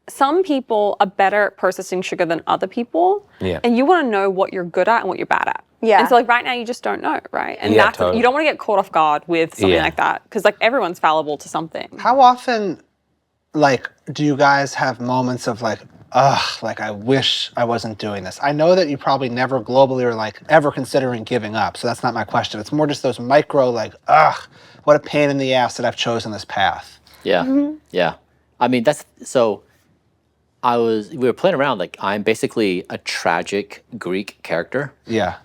some people are better at processing sugar than other people. Yeah. And you want to know what you're good at and what you're bad at. Yeah. And so like right now you just don't know, right? And Yeah, that's totally. you don't want to get caught off guard with something Yeah. like that because like everyone's fallible to something. How often, like, do you guys have moments of like, ugh, like I wish I wasn't doing this? I know that you probably never globally are like ever considering giving up, so that's not my question. It's more just those micro, like, ugh, what a pain in the ass that I've chosen this path. Yeah, yeah. I mean, we were playing around. Like, I'm basically a tragic Greek character. Yeah.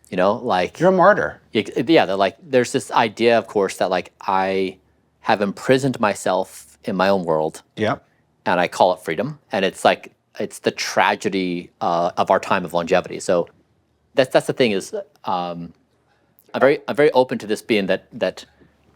You know, like You're a martyr. yeah. Like, there's this idea, of course, that like I have imprisoned myself in my own world, Yep. and I call it freedom. And it's like it's the tragedy of our time of longevity. So that's the thing is, I'm very open to this being that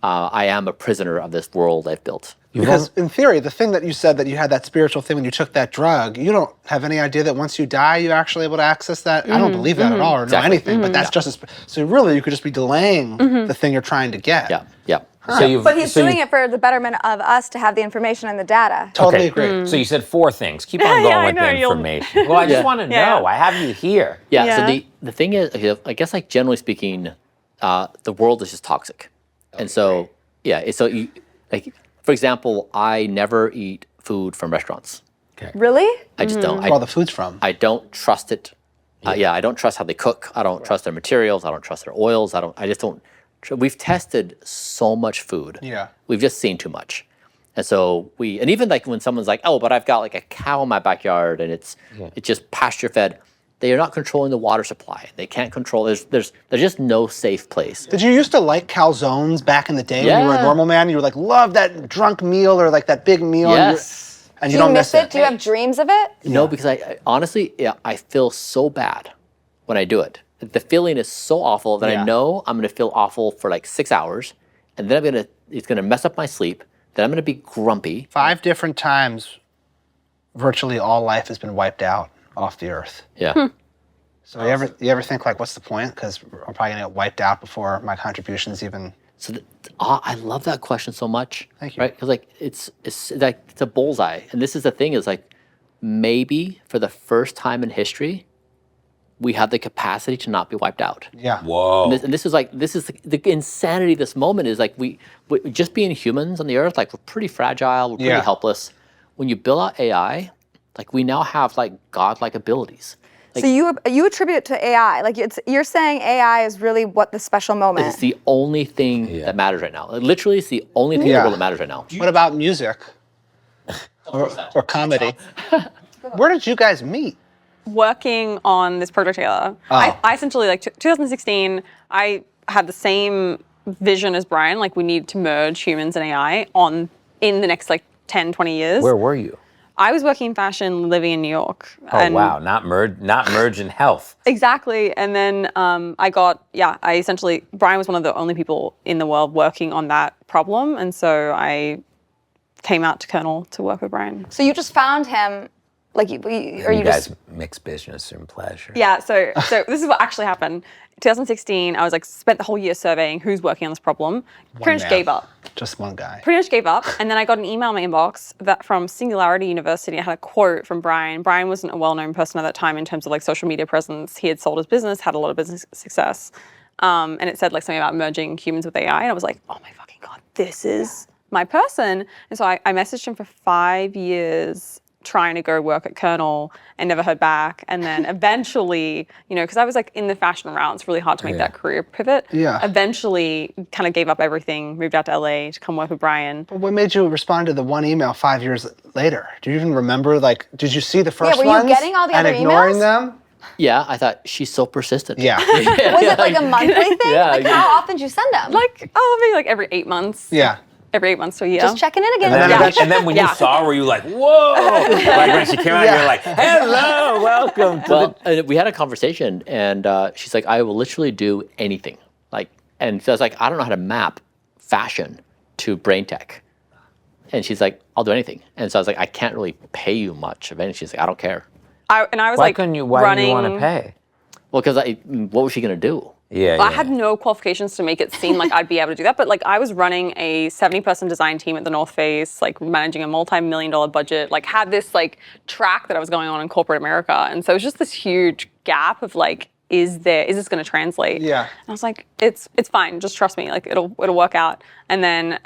I am a prisoner of this world I've built. Because in theory, the thing that you said that you had that spiritual thing when you took that drug, you don't have any idea that once you die, you're actually able to access that. I don't believe that at all or Exactly. know anything, but that's just as, so really you could just be delaying the thing you're trying to get. Yeah, yeah. But he's doing it for the betterment of us to have the information and the data. Totally agree. So you said 4 things. Keep on going I with know, the you'll- information. Well, I just want to know. Yeah. I have you here. Yeah. Yeah. So the thing is, I guess like generally speaking, the world is just toxic, and so yeah. So you like, for example, I never eat food from restaurants. Really? I just don't. Where all the food's from. I don't trust it. I don't trust how they cook. I don't trust their materials. I don't trust their oils. I just don't. We've tested so much food. Yeah. We've just seen too much. And so and even like when someone's like, oh, but I've got like a cow in my backyard and it's just pasture fed. They are not controlling the water supply. They can't control. There's just no safe place. Did you used to like calzones back in the day when you were a Yeah. normal man? You were like, love that drunk meal or like that big meal. Yes. And Do you you don't miss miss it? Do you have dreams of it? No, because I honestly, I feel so bad when I do it. The feeling is so awful that Yeah. I know I'm going to feel awful for like 6 hours, and then it's going to mess up my sleep. Then I'm going to be grumpy. 5 different times, virtually all life has been wiped out off the earth. Yeah. So you ever think like, what's the point? Because I'm probably gonna get wiped out before my contributions even. So I love that question so much. Thank you. Right? Because like it's like it's a bullseye, and this is the thing is like maybe for the first time in history, we have the capacity to not be wiped out. Yeah. Whoa. And this is the insanity of this moment is like we just being humans on the earth, like we're pretty fragile, we're pretty Yeah. helpless. When you build out AI, like we now have like godlike abilities. Like, So you attribute it to AI. Like you're saying AI is really what the special moment. it's the only thing that matters right now. Like, literally, it's the only thing in Yeah. the world that matters right now. What about music? or comedy? Where did you guys meet? Working on this project together. Oh. I essentially, like 2016, I had the same vision as Bryan, like we need to merge humans and AI in the next like 10, 20 years. Where were you? I was working in fashion, living in New York. Oh, wow. Not merge in health. Exactly. And then I essentially, Bryan was one of the only people in the world working on that problem. And so I came out to Kernel to work with Bryan. So you just found him, like you You guys mix business and pleasure. Yeah, so this is what actually happened. 2016, I was like, spent the whole year surveying who's working on this problem. Pretty much man. gave up. Just one guy. Pretty much gave up. And then I got an email in my inbox that from Singularity University. I had a quote from Bryan. Bryan wasn't a well-known person at that time in terms of like social media presence. He had sold his business, had a lot of business success. And it said like something about merging humans with AI. And I was like, oh my fucking God, this is my person. And so I messaged him for 5 years trying to go work at Kernel and never heard back. And then eventually, because I was like in the fashion route, it's really hard to make that career pivot. Yeah. Eventually kind of gave up everything, moved out to LA to come work with Bryan. But what made you respond to the one email 5 years later? Do you even remember, like, did you see the first were you ones getting all the and other ignoring emails? them? Yeah, I thought she's so persistent. Yeah. Was it like a monthly thing? Yeah, Like yeah. how often did you send them? Maybe like every 8 months. Yeah. Every 8 months to a year. Just checking in again. And then, Yeah. and then when you saw her, were you like, whoa? Like when she came out, you're like, hello, welcome to Well, we had a conversation, and she's like, I will literally do anything. And so I was like, I don't know how to map fashion to brain tech. And she's like, I'll do anything. And so I was like, I can't really pay you much of anything. She's like, I don't care. I was Why like couldn't you? Why running. do you want to pay? Well, because what was she going to do? Yeah, I had no qualifications to make it seem like I'd be able to do that, but like I was running a 70-person design team at the North Face, like managing a multi-million-dollar budget, like had this like track that I was going on in corporate America. And so it was just this huge gap of like is this going to translate? Yeah. And I was like, it's fine. Just trust me. Like it'll work out. And then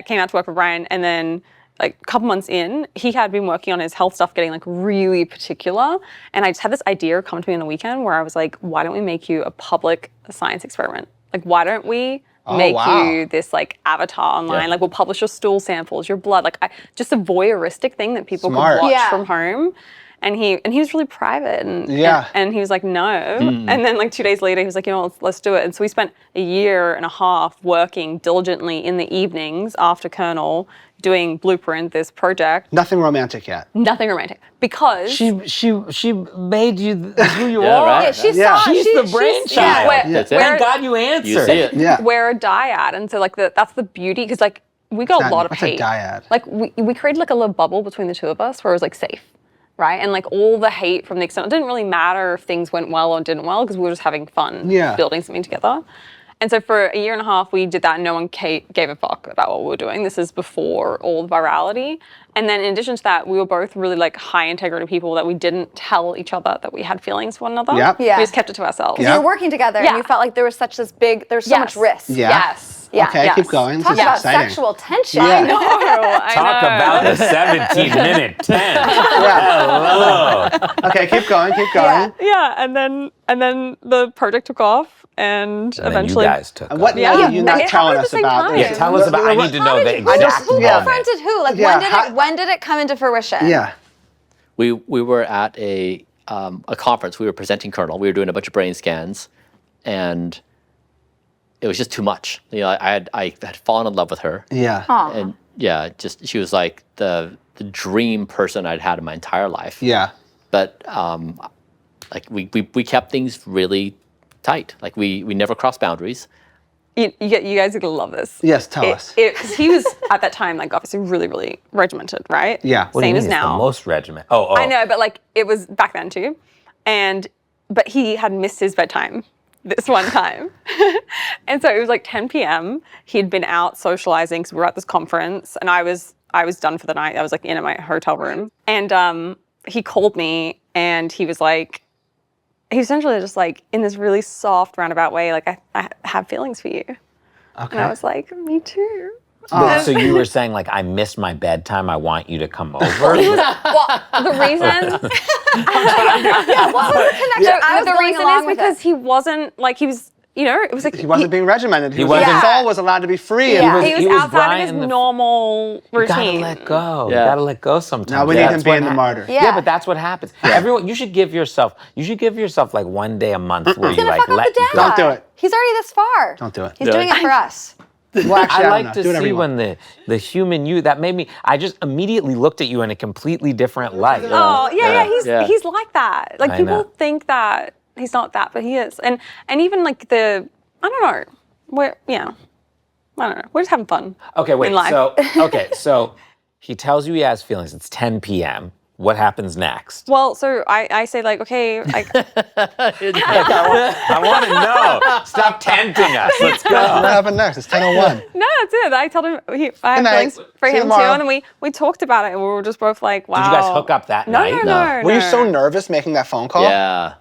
came out to work for Bryan. And then like a couple months in, he had been working on his health stuff, getting like really particular. And I just had this idea come to me on the weekend where I was like, why don't we make you a public science experiment? Like, why don't we make you this like avatar online? Like, we'll publish your stool samples, your blood, like just a voyeuristic thing that people Smart. could watch from home. And he was really private, and he was like, no. And then like 2 days later, he was like, you know, let's do it. And so we spent a year and a half working diligently in the evenings after Colonel, doing Blueprint, this project. Nothing romantic yet. Nothing romantic, because She made you who you Yeah, are. right. Yeah, she's the brainchild. That's it. Thank God you answered. You see it. Yeah. we're a dyad, and so like that's the beauty, because like we got a lot of What's hate. a dyad? Like we created like a little bubble between the two of us where it was like safe, right? And like all the hate from the external, it didn't really matter if things went well or didn't well, because we were just having fun building something together. And so for a year and a half, we did that, and no one gave a fuck about what we were doing. This is before all the virality. And then in addition to that, we were both really like high integrity people that we didn't tell each other that we had feelings for one another. Yep. Yeah. We just kept it to ourselves. You were working together, and you felt like there was such this big, there's so much risk. Yeah. Yes. Yeah. Okay, Yes. keep going. This Talk is about exciting. sexual tension. Yeah. I Talk know. about a 17-minute tent. Yeah. Hello. Okay, keep going, keep going. Yeah, and then the project took off, and And then eventually you guys took And what up. night are you It not happened telling at the us same about? time. Yeah, tell us about. I need to know the exact Who moment. confronted who? Like Yeah, when did it come into fruition? Yeah. We were at a conference. We were presenting Colonel. We were doing a bunch of brain scans, and it was just too much. You know, I had fallen in love with her, Yeah. and just she was like the dream person I'd had in my entire life. Yeah. But like we kept things really tight. Like we never crossed boundaries. you guys are gonna love this. Yes, tell us. 'Cause he was at that time like obviously really, really regimented, right? Yeah. What do you Same mean as it's now. the most regiment. Oh. I know, but like it was back then too, but he had missed his bedtime this one time, and so it was like 10 p.m. He'd been out socializing because we were at this conference, and I was done for the night. I was like in my hotel room, and he called me, and he was like, he was essentially just like in this really soft roundabout way, like I have feelings for you, and I was like, me too. So you were saying like I missed my bedtime. I want you to come over. Well, the reason. What was the connection? I was the going reason along is with because it. he wasn't like he was. You know, it was like He wasn't being regimented. His wasn't- soul was allowed to be free. Yeah. And He was He was outside Bryan of his the- normal You routine. gotta let go. You Yeah. gotta let go sometimes. now we need him That's being what the martyr. Yeah. but that's what happens. Everyone, you should give yourself like one day a month where He's you gonna like fuck up let the dad. go. Don't do it. He's already this far. Don't do it. He's doing it for us. Well, actually, I don't like know. to Do whatever see you want. when the human you that made me. I just immediately looked at you in a completely different light. Oh yeah, Yeah. he's like that. Like I people know. think that he's not that, but he is. And even like I don't know. I don't know. We're just having fun. Okay, wait. In life. So he tells you he has feelings. It's 10 p.m. What happens next? Well, so I say like, okay, like I want to know. Stop tempting us. Let's What go. happened next? It's 10:01. no, that's it. I told him I Good have night. feelings for See you him too, tomorrow. and then we talked about it, and we were just both like, wow. Did you guys hook up that No, night? no. Were you so nervous making that phone call? Yeah.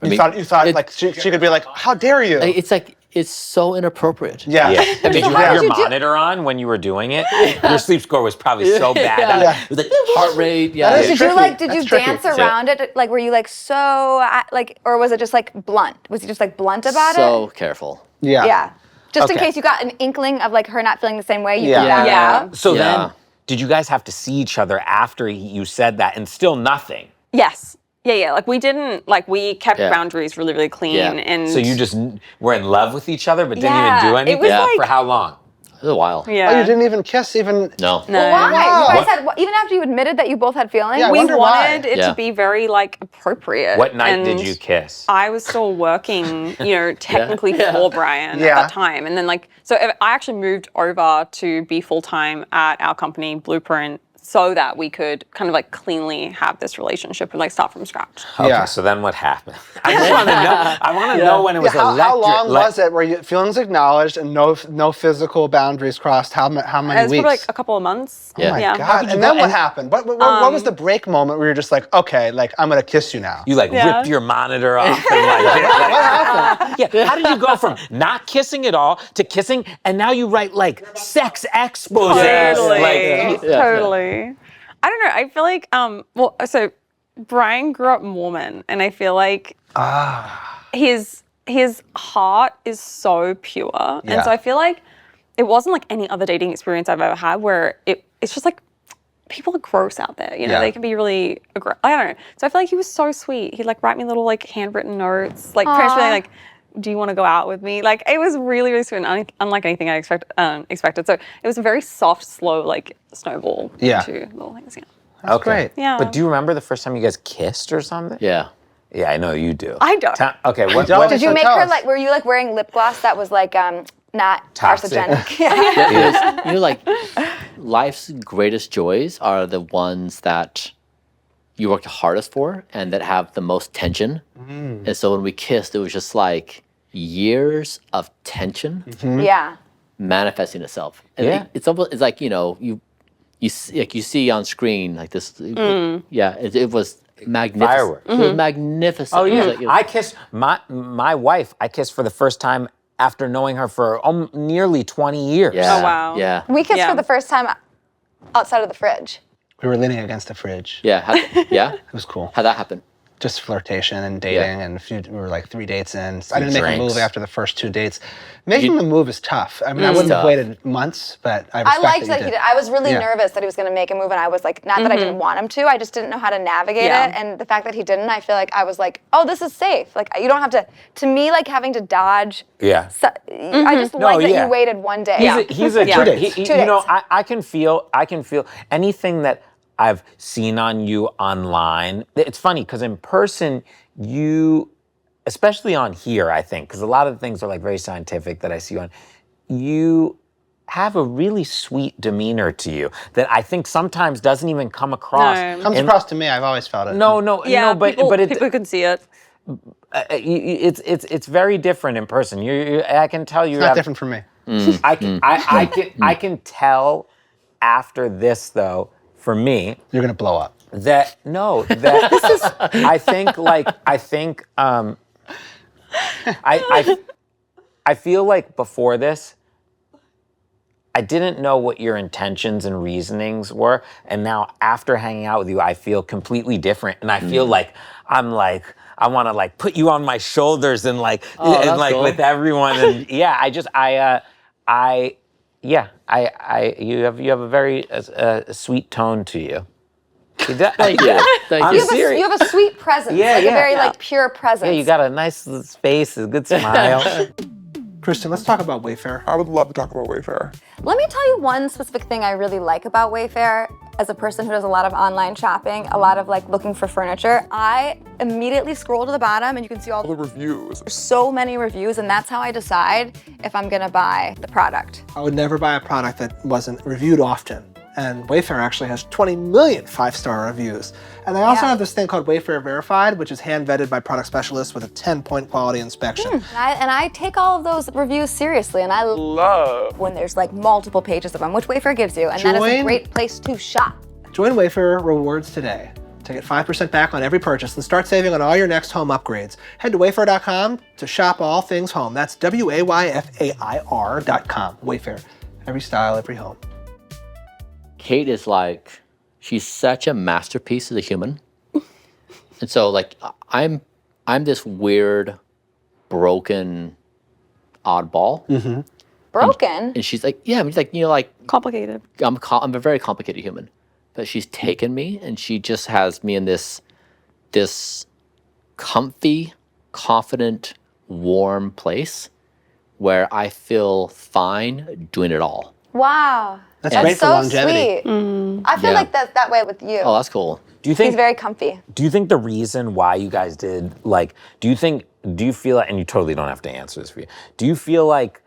I You mean, thought it- like she could be like, "How dare you?" It's like it's so inappropriate. Yeah. Yeah. Did you how have did your you do- monitor on when you were doing it? Your sleep score was probably so bad. Yeah. It was like heart rate. Yeah. That is Did tricky. you did That's you tricky. dance around it? Like, were you like so like, or was it just like blunt? Was he just like blunt about so it? careful. Yeah. Yeah. Just in Okay. case you got an inkling of like her not feeling the same way, you Yeah. could back Yeah. out. So Yeah. then, did you guys have to see each other after you said that and still nothing? Yes. Yeah. Like we didn't like we kept Yeah. boundaries really, really clean, Yeah. and So you just were in love with each other but didn't Yeah, even do it anything? was Yeah. like- For how long? It was a while. yeah. Oh, you didn't even kiss even. No. No. Why? Wow. You guys had even after you admitted that you both had feelings. Yeah, I We wonder why. wanted it Yeah. to be very like appropriate. What night did and you kiss? I was still working, technically Yeah. for Bryan Yeah. at that time. And then I actually moved over to be full-time at our company, Blueprint, so that we could kind of like cleanly have this relationship and like start from scratch. Okay, Yeah. so then what happened? I just want to know. I want to know when it was electric. How long was it where you feelings acknowledged and no physical boundaries crossed? How many It was weeks? probably like a couple of months. Yeah. Oh my Yeah. God! And then what happened? What was the break moment where you're just like, okay, like I'm gonna kiss you now? You like Yeah. ripped your monitor off and like, What happened? yeah. How did you go from not kissing at all to kissing, and now you write like sex exposés? Totally. Like, Totally. I don't know. I feel like, so Bryan grew up Mormon, and I feel like his heart is so pure. Yeah. And so I feel like it wasn't like any other dating experience I've ever had where it's just like, people are gross out there, you know, Yeah. they can be really I don't know. So I feel like he was so sweet. He'd like write me little like handwritten notes, like pretty much being like, do you want to go out with me? Like it was really, really sweet, and unlike anything I expected. So it was a very soft, slow, like snowball into little things. Yeah. That's great. Yeah. But do you remember the first time you guys kissed or something? Yeah. Yeah, I know you do. I don't. Okay, what? don't? Did you So make tell her us. like? Were you like wearing lip gloss that was like not Toxic. carcinogenic? You know, like life's greatest joys are the ones that you work the hardest for and that have the most tension. And so when we kissed, it was just like years of tension Yeah. manifesting itself. And Yeah. it's almost, it's like, you know, you see on screen like this. Yeah, it was magnificent. Fireworks. It was magnificent. Oh It was yeah, like- it was- I kissed my wife. I kissed for the first time after knowing her for nearly 20 years. yeah, Oh, wow. Yeah. We kissed Yeah. for the first time outside of the fridge. We were leaning against the fridge. Yeah. Yeah. It was cool. How'd that happen? Just flirtation and dating, and we were like 3 dates in. I didn't make a drinks. move after the first 2 dates. Making the move is tough. I mean, I wouldn't have tough. waited months, but I I respect liked that that you he did. did. I was really Yeah. nervous that he was going to make a move, and I was like, not that I didn't want him to, I just didn't know how to navigate Yeah. it. And the fact that he didn't, I feel like I was like, oh, this is safe. Like you don't have to me, like having to dodge. Yeah. I just like that yeah. you waited one day. He's a Yeah. dates. he- Two you know, dates. I can feel anything that I've seen on you online. It's funny because in person, you, especially on here, I think, because a lot of the things are like very scientific that I see on, you have a really sweet demeanor to you that I think sometimes doesn't even come across. No. Comes across to me. I've always felt it. Yeah, but people can see it. it's very different in person. I can tell you. It's not different for me. I can tell after this though. For me, You're gonna blow up. that I feel like before this, I didn't know what your intentions and reasonings were, and now after hanging out with you, I feel completely different, and I feel like I want to like put you on my shoulders and like that's cool. with everyone, and yeah, you have a very sweet tone to you. Thank you. Thank I'm you. serious. You have a sweet presence, Yeah, like yeah. a very Yeah. like pure presence. Yeah, you got a nice face, a good smile. Kristen, let's talk about Wayfair. I would love to talk about Wayfair. Let me tell you one specific thing I really like about Wayfair. As a person who does a lot of online shopping, a lot of like looking for furniture, I immediately scroll to the bottom and you can see all The reviews. so many reviews, and that's how I decide if I'm gonna buy the product. I would never buy a product that wasn't reviewed often. And Wayfair actually has 20 million 5-star reviews. And they also Yeah. have this thing called Wayfair Verified, which is hand vetted by product specialists with a 10-point quality inspection. And I take all of those reviews seriously, and I love when there's like multiple pages of them, which Wayfair gives you, and that is a Join- great place to shop. Join Wayfair Rewards today to get 5% back on every purchase and start saving on all your next home upgrades. Head to wayfair.com to shop all things home. That's WAYFAIR.com. Wayfair. Every style, every home. Kate is like, she's such a masterpiece as a human. And so like I'm this weird, broken oddball. Broken. And she's like, yeah, I mean, like, you know, like Complicated. I'm a very complicated human. But she's taken me and she just has me in this comfy, confident, warm place where I feel fine doing it all. Wow. That's great for so longevity. sweet. I feel Yeah. like that's that way with you. Oh, that's cool. Do you He's think? very comfy. Do you think the reason why you guys did do you feel like, and you totally don't have to answer this for you. Do you feel like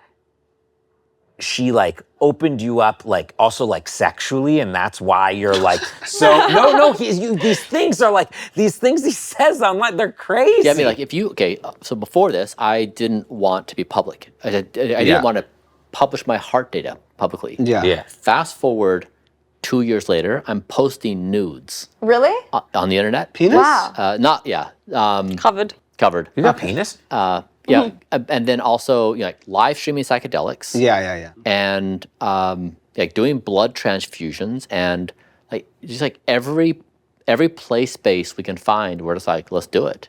she like opened you up like also like sexually, and that's why you're like so no these things are like these things he says online, they're crazy. Yeah, I mean, like if you so before this, I didn't want to be public. I didn't want to publish my heart data publicly. Yeah. Fast forward 2 years later, I'm posting nudes Really? on the internet. Penis? Wow. Not Covered. covered. You got penis? Yeah, and then also like live streaming psychedelics. Yeah. And like doing blood transfusions and like just like every play space we can find where it's like, let's do it.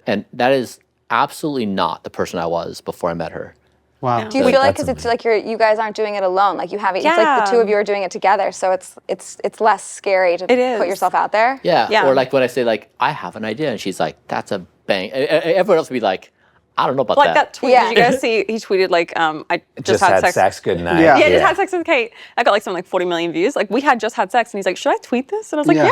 And that is absolutely not the person I was before I met her. Wow. Do you feel like because it's like you guys aren't doing it alone? Like you have it. It's like the two of you are doing it together, so it's less scary to It is. put yourself out there. Yeah. Or like when I say like I have an idea, and she's like, that's a bang. Everyone else would be like, I don't know about Like that tweet. Yeah. Did you guys see? He tweeted like, I Just had sex. Good night. Yeah. Yeah, just had sex with Kate. I got like something like 40 million views. Like we had just had sex, and he's like, should I tweet this? And I was like, Yeah.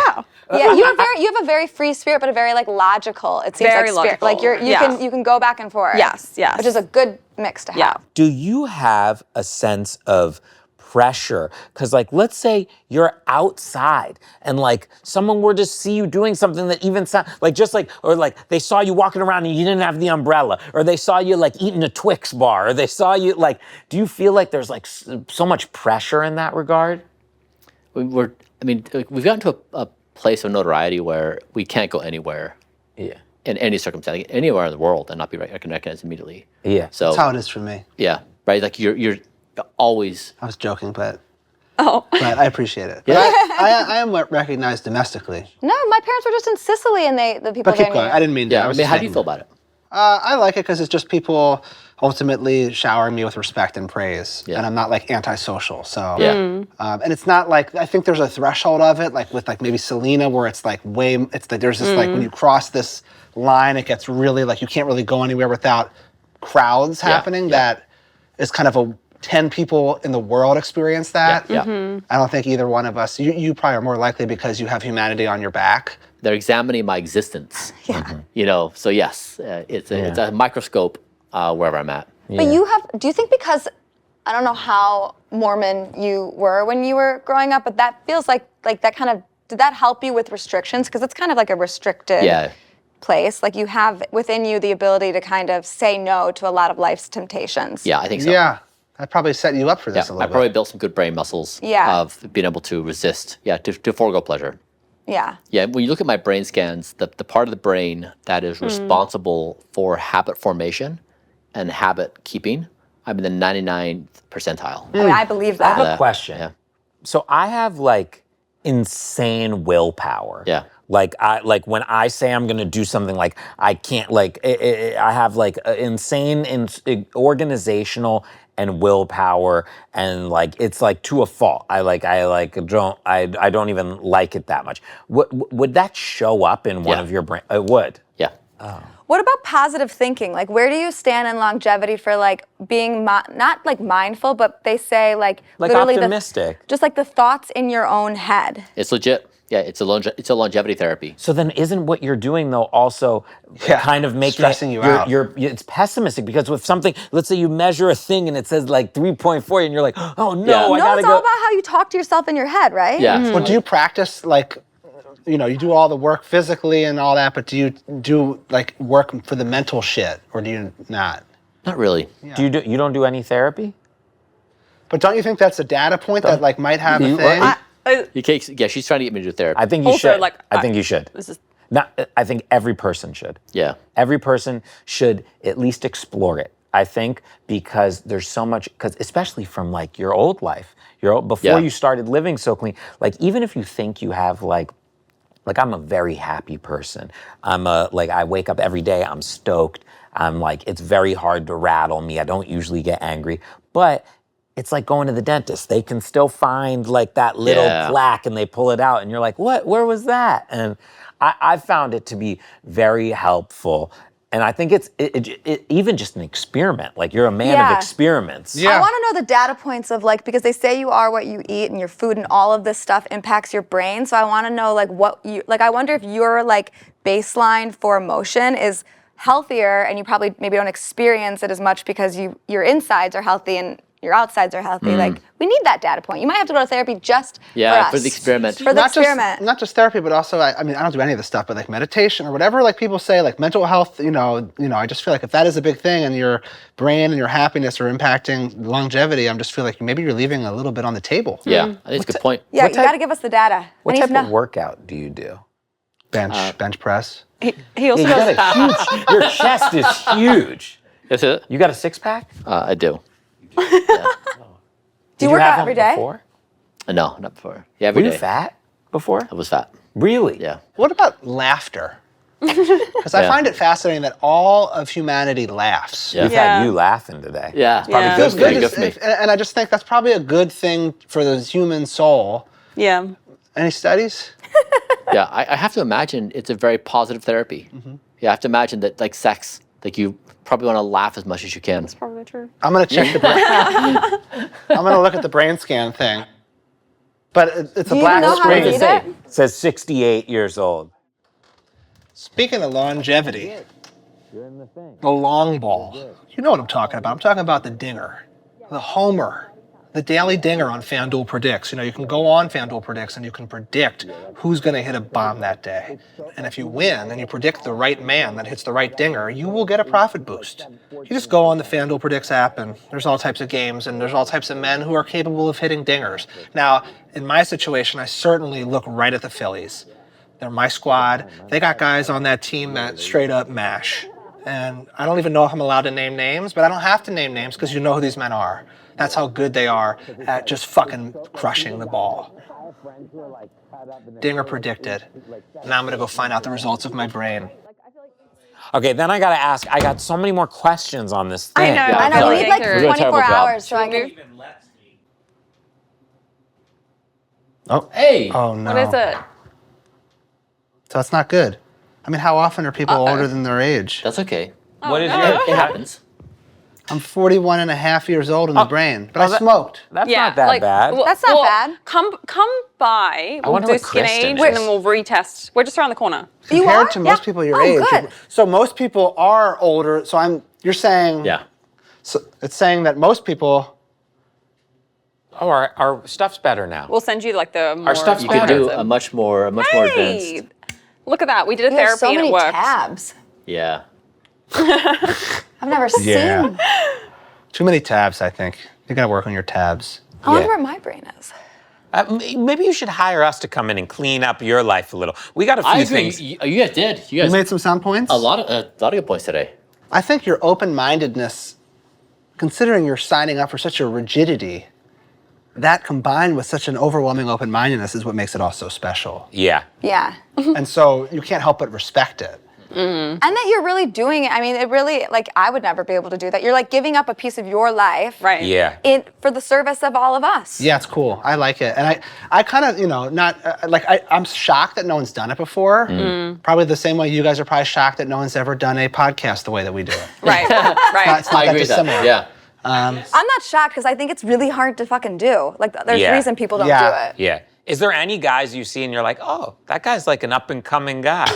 yeah. Yeah, you have a very free spirit, but a very like logical. It seems Very like spirit. logical. Like you can go back and forth. Yes. Which is a good mix to have. Yeah. Do you have a sense of pressure? Because like, let's say you're outside and like someone were to see you doing something that even sound like just like, or like they saw you walking around and you didn't have the umbrella, or they saw you like eating a Twix bar, or they saw you like, do you feel like there's like so much pressure in that regard? we've gotten to a place of notoriety where we can't go anywhere Yeah. in any circumstance, anywhere in the world, and not be recognized immediately. Yeah. So That's how it is for me. yeah, right. Like you're always I was joking, but Oh. I appreciate it. Yeah. But I am recognized domestically. No, my parents were just in Sicily, and the people But keep there going. knew. I didn't mean to. yeah. I was how do saying- you feel about it? I like it because it's just people ultimately showering me with respect and praise, Yeah. and I'm not like antisocial. So Yeah. and it's not like I think there's a threshold of it, like with like maybe Selena, where it's like there's this like when you cross this line, it gets really like you can't really go anywhere without crowds happening. yeah. That is kind of a 10 people in the world experience that. Yeah. I don't think either one of us. You probably are more likely because you have humanity on your back. They're examining my existence. Yeah. So yes, it's a microscope wherever I'm at. But do you think because, I don't know how Mormon you were when you were growing up, but that feels like that kind of, did that help you with restrictions? Because it's kind of like a restricted place. Like you have within you the ability to kind of say no to a lot of life's temptations. Yeah, I think so. Yeah, that probably set you up for this a I little probably bit. built some good brain muscles Yeah. of being able to resist, to forego pleasure. Yeah. Yeah, when you look at my brain scans, the part of the brain that is responsible for habit formation and habit keeping, I'm in the 99th percentile. I mean, I believe I have that. a question. Yeah. So I have like insane willpower. Yeah. Like when I say I'm gonna do something, like I can't. Like I have like insane organizational and willpower, and like it's like to a fault. I don't even like it that much. Would that show up in one Yeah. of your brain? It would. Yeah. What about positive thinking? Like, where do you stand in longevity for like being not like mindful, but they say like literally optimistic. just like the thoughts in your own head. It's legit. Yeah, it's a longevity therapy. So then, isn't what you're doing though also kind of making stressing it, you out? It's pessimistic because with something, let's say you measure a thing and it says like 3.4, and you're like, oh no, Yeah. I No, gotta it's go. all about how you talk to yourself in your head, right? Yeah. Well, do you practice like, you do all the work physically and all that, but do you do like work for the mental shit, or do you not? Not really. You don't do any therapy? But don't you think that's a data point that like might have a thing? She's trying to get me to do therapy. I think you Also, should. like, I think you should. This is I think every person should. Yeah. Every person should at least explore it. I think because there's so much, because especially from like your old life, before you started living so clean. Like even if you think you have like I'm a very happy person. I wake up every day, I'm stoked. I'm like, it's very hard to rattle me. I don't usually get angry, but it's like going to the dentist. They can still find like that little plaque and they pull it out and you're like, what, where was that? And I found it to be very helpful. And I think it's even just an experiment. Like you're a man of experiments. Yeah. I want to know the data points of like, because they say you are what you eat and your food and all of this stuff impacts your brain. So I want to know like I wonder if your like baseline for emotion is healthier and you probably maybe don't experience it as much because your insides are healthy and your outsides are healthy. Like, we need that data point. You might have to go to therapy just for us. for the experiment. For the experiment. Not just therapy, but also, I mean, I don't do any of this stuff, but like meditation or whatever, like people say, like mental health, I just feel like if that is a big thing and your brain and your happiness are impacting longevity, I just feel like maybe you're leaving a little bit on the table. Yeah, I think it's a good point. Yeah, you got to give us the data. What type of workout do you do? Bench press. He also You does. got a huge. Your chest is huge. That's it? You got a 6-pack? I do. Do you work out every day? Before? No, not before. Yeah, Were every you day. fat before? I was fat. Really? Yeah. What about laughter? Because I Yeah. find it fascinating that all of humanity laughs. Yeah. We've had you laughing today. Yeah. It's probably Yeah. good It's for good you. to good for me. and I just think that's probably a good thing for the human soul. Yeah. Any studies? Yeah, I have to imagine it's a very positive therapy. Yeah, I have to imagine that, like sex, like you probably want to laugh as much as you can. Probably true. I'm gonna check the brain. I'm gonna look at the brain scan thing. But it's a Do you black know how to screen. do that? It says 68 years old. Speaking of longevity, the long ball. You know what I'm talking about. I'm talking about the dinger, the homer, the daily dinger on FanDuel Predicts. You can go on FanDuel Predicts and you can predict who's going to hit a bomb that day. And if you win and you predict the right man that hits the right dinger, you will get a profit boost. You just go on the FanDuel Predicts app and there's all types of games and there's all types of men who are capable of hitting dingers. Now, in my situation, I certainly look right at the Phillies. They're my squad. They got guys on that team that straight up mash. And I don't even know if I'm allowed to name names, but I don't have to name names because you know who these men are. That's how good they are at just fucking crushing the ball. Dinger predicted. Now I'm gonna go find out the results of my brain. Okay, then I gotta ask. I got so many more questions on this thing. I know. I know, we need like We're doing a terrible 24 job. hours so I can... Oh, Hey! oh no. What is it? So it's not good. I mean, how often are people older than their age? That's okay. What is no. your? It happens. I'm 41 and a half years old in the brain, but I that- smoked. That's not that bad. That's not bad. Come by. We'll wonder do what skin Kristen age is. and then we'll retest. We're just around the corner. You Compared are? to most Yeah. people your Oh, age. good. So most people are older. So you're saying, Yeah. so it's saying that most people, Oh, our stuff's better now. We'll send you like the more. stuff's You could do better. a much more Hey, advanced. look at that. We did a You have therapy so and many it worked. tabs. Yeah. I've never seen. too many tabs, I think. You gotta work on your tabs. I wonder where my brain is. Maybe you should hire us to come in and clean up your life a little. We got a few I agree. things. You guys did. You You guys made some sound points? a lot of good points today. I think your open-mindedness, considering you're signing up for such a rigidity, that combined with such an overwhelming open-mindedness is what makes it all so special. Yeah. Yeah. And so you can't help but respect it. And that you're really doing it. I mean, it really, like, I would never be able to do that. You're like giving up a piece of your life. Right. Yeah. For the service of all of us. Yeah, it's cool. I like it. And I kind of, I'm shocked that no one's done it before. Probably the same way you guys are probably shocked that no one's ever done a podcast the way that we do it. Right. Right. It's not I that agree with that. dissimilar. Yeah. I'm not shocked because I think it's really hard to fucking do. Like, there's Yeah. reason people don't Yeah. do it. Yeah. Is there any guys you see and you're like, oh, that guy's like an up and coming guy?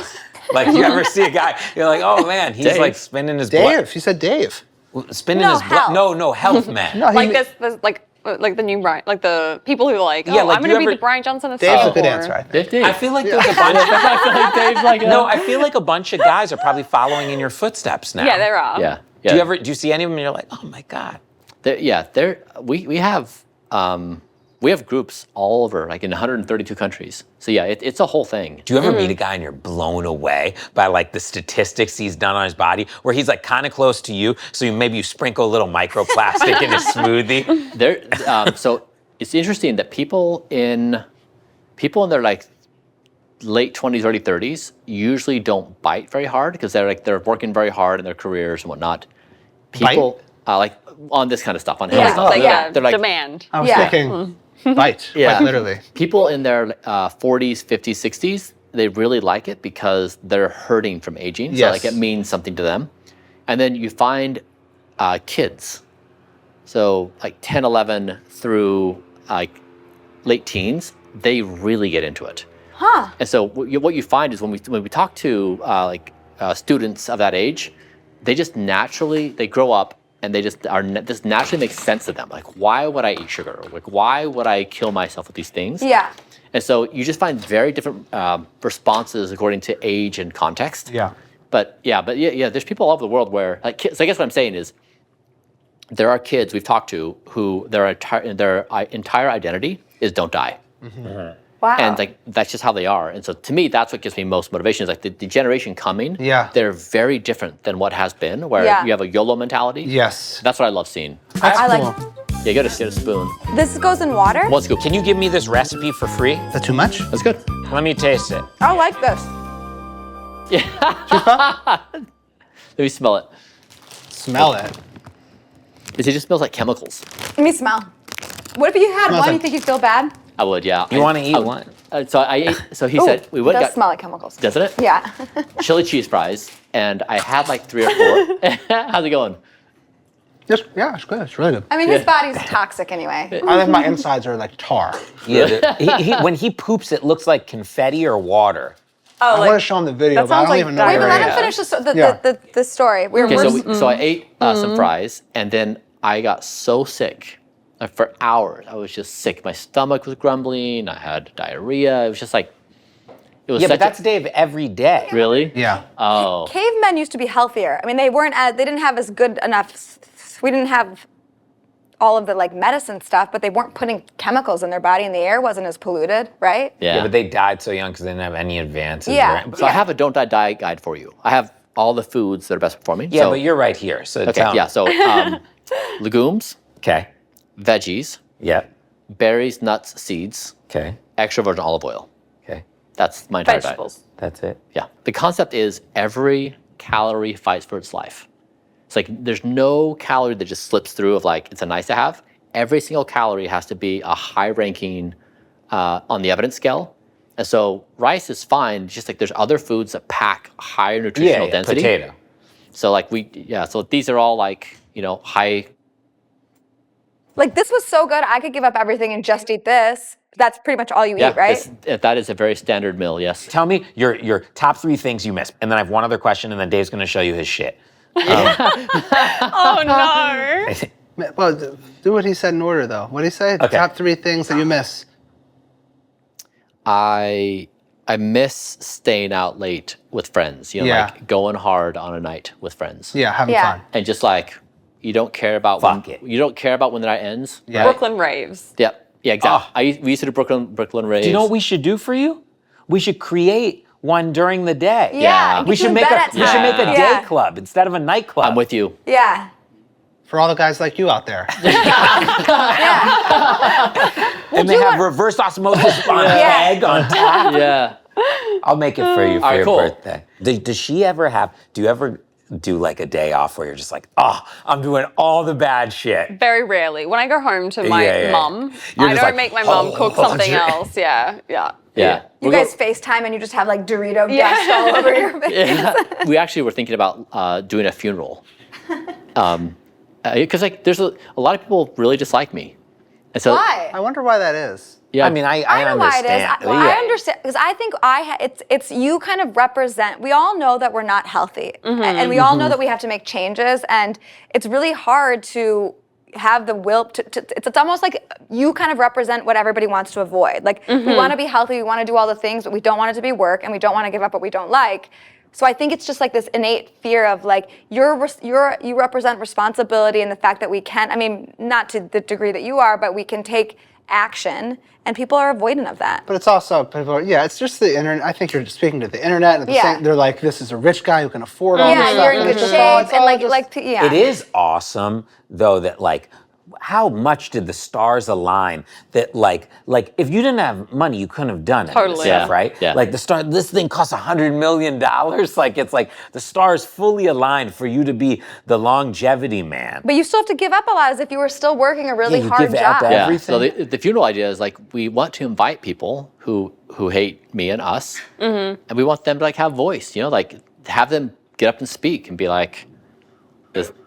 Like, you ever see a guy, you're like, oh man, he's Dave. like spinning his Dave, you said Dave. blood. Spinning No, his blood. health. No, health man. No, Like this like the new Brian, like the people who are like, oh, Yeah, like, I'm you going to be ever- the Brian Johnson of Dave's a Singapore. good answer, I think. Dave. I feel like there's a bunch of I feel like Dave's like No, I feel like a bunch of guys are probably following in your footsteps now. Yeah, there are. Yeah. Do you see any of them and you're like, oh my God. We have groups all over, like in 132 countries. So yeah, it's a whole thing. Do you ever meet a guy and you're blown away by like the statistics he's done on his body where he's like kind of close to you, so maybe you sprinkle a little microplastic in his smoothie? So it's interesting that people in their like late 20s, early 30s usually don't bite very hard because they're working very hard in their careers and whatnot. People like on this kind of stuff, on health Yeah, stuff. like, they're like demand. I was Yeah. thinking bite, Yeah. quite literally. people in their 40s, 50s, 60s, they really like it because they're hurting from aging. So Yes. like it means something to them. And then you find kids. So like 10, 11 through like late teens, they really get into it. Huh. And so what you find is when we talk to students of that age, they just naturally, they grow up and they just this naturally makes sense to them. Like, why would I eat sugar? Like, why would I kill myself with these things? Yeah. And so you just find very different responses according to age and context. Yeah. But there's people all over the world where, like, so I guess what I'm saying is, there are kids we've talked to who their entire identity is don't die. Wow. And like that's just how they are. And so to me, that's what gives me most motivation is like the generation coming. Yeah. They're very different than what has been, where you have a YOLO mentality. Yes. That's what I love seeing. I like. Yeah, you gotta get a spoon. This goes in water? One scoop. Can you give me this recipe for free? Is that too much? That's good. Let me taste it. I like this. Let me smell it. Smell it. It just smells like chemicals. Let me smell. What if you had Smells one? like- You think you'd feel bad? I would, yeah. You want to eat one? So I ate. So he Ooh, said we it went. does Got, smell like chemicals. doesn't it? Yeah. Chili cheese fries, and I had like 3 or 4. How's it going? Yeah, it's good. It's really good. I mean, his body's toxic anyway. I think my insides are like tar. Yeah. When he poops, it looks like confetti or water. Oh, I want to show him the video, that but I sounds don't like even know Wait, but where let it him is. finish the story. Okay, so I ate some fries, and then I got so sick. Like for hours, I was just sick. My stomach was grumbling. I had diarrhea. It was just like, it was Yeah, such but that's Dave every day. really? Yeah. Oh. Cavemen used to be healthier. I mean, they didn't have as good enough. We didn't have all of the like medicine stuff, but they weren't putting chemicals in their body, and the air wasn't as polluted, right? Yeah. Yeah, but they died so young because they didn't have any advances. Yeah. So I have a don't die diet guide for you. I have all the foods that are best for me. Yeah, so, but you're right here. So okay. tell me. Yeah. So legumes, Okay. veggies, Yep. berries, nuts, seeds, Okay. extra virgin olive oil. Okay. That's my entire Vegetables. That's it. diet. Yeah. The concept is every calorie fights for its life. It's like there's no calorie that just slips through of like it's a nice to have. Every single calorie has to be a high ranking on the evidence scale. And so rice is fine, just like there's other foods that pack higher nutritional density. Potato. So like so these are all like, high. Like this was so good, I could give up everything and just eat this. That's pretty much all you eat, right? That is a very standard meal, yes. Tell me your top 3 things you miss. And then I have one other question, and then Dave's going to show you his shit. Oh no. Well, do what he said in order, though. What did he say? Okay. Top 3 things that you miss. I miss staying out late with friends, like going hard on a night with friends. Yeah, having Yeah. fun. And just like, you don't care about you don't care about when the night ends. Yeah. Brooklyn raves. Yeah, exactly. We used to do Brooklyn raves. Do you know what we should do for you? We should create one during the day. Yeah. We We should make a Yeah. day club instead of a nightclub. I'm with you. Yeah. For all the guys like you out there. And they have reverse osmosis on egg on tap. Yeah. I'll make it for you for right, your cool. birthday. Does she ever do you ever do like a day off where you're just like, I'm doing all the bad shit? Very rarely. When I go home to my mum, You're I just don't like, make my mum cook something else. Yeah. Yeah. You guys FaceTime and you just have like Dorito dust all over your face. We actually were thinking about doing a funeral. Because like there's a lot of people really dislike me. And so, Why? I wonder why that is. I mean, I know why it is. understand. I understand because I think it's you kind of represent. We all know that we're not healthy, and we all know that we have to make changes, and it's really hard to have the will it's almost like you kind of represent what everybody wants to avoid. Like we want to be healthy, we want to do all the things, but we don't want it to be work, and we don't want to give up what we don't like. So I think it's just like this innate fear of like you represent responsibility and the fact that we can. I mean, not to the degree that you are, but we can take action, and people are avoidant of that. But it's also, it's just the internet. I think you're speaking to the internet. And they're like, this is a rich guy who can afford all this stuff. You're in and good it's just shape, all and just- It is awesome though that like how much did the stars align that like if you didn't have money you couldn't have done any of this Totally. stuff, right? Yeah. Like this thing costs $100 million. Like it's like the stars fully aligned for you to be the longevity man. But you still have to give up a lot as if you were still working a really you hard give up job. yeah. So everything. the funeral idea is like we want to invite people who hate me and us, and we want them to like have voice. Like have them get up and speak and be like,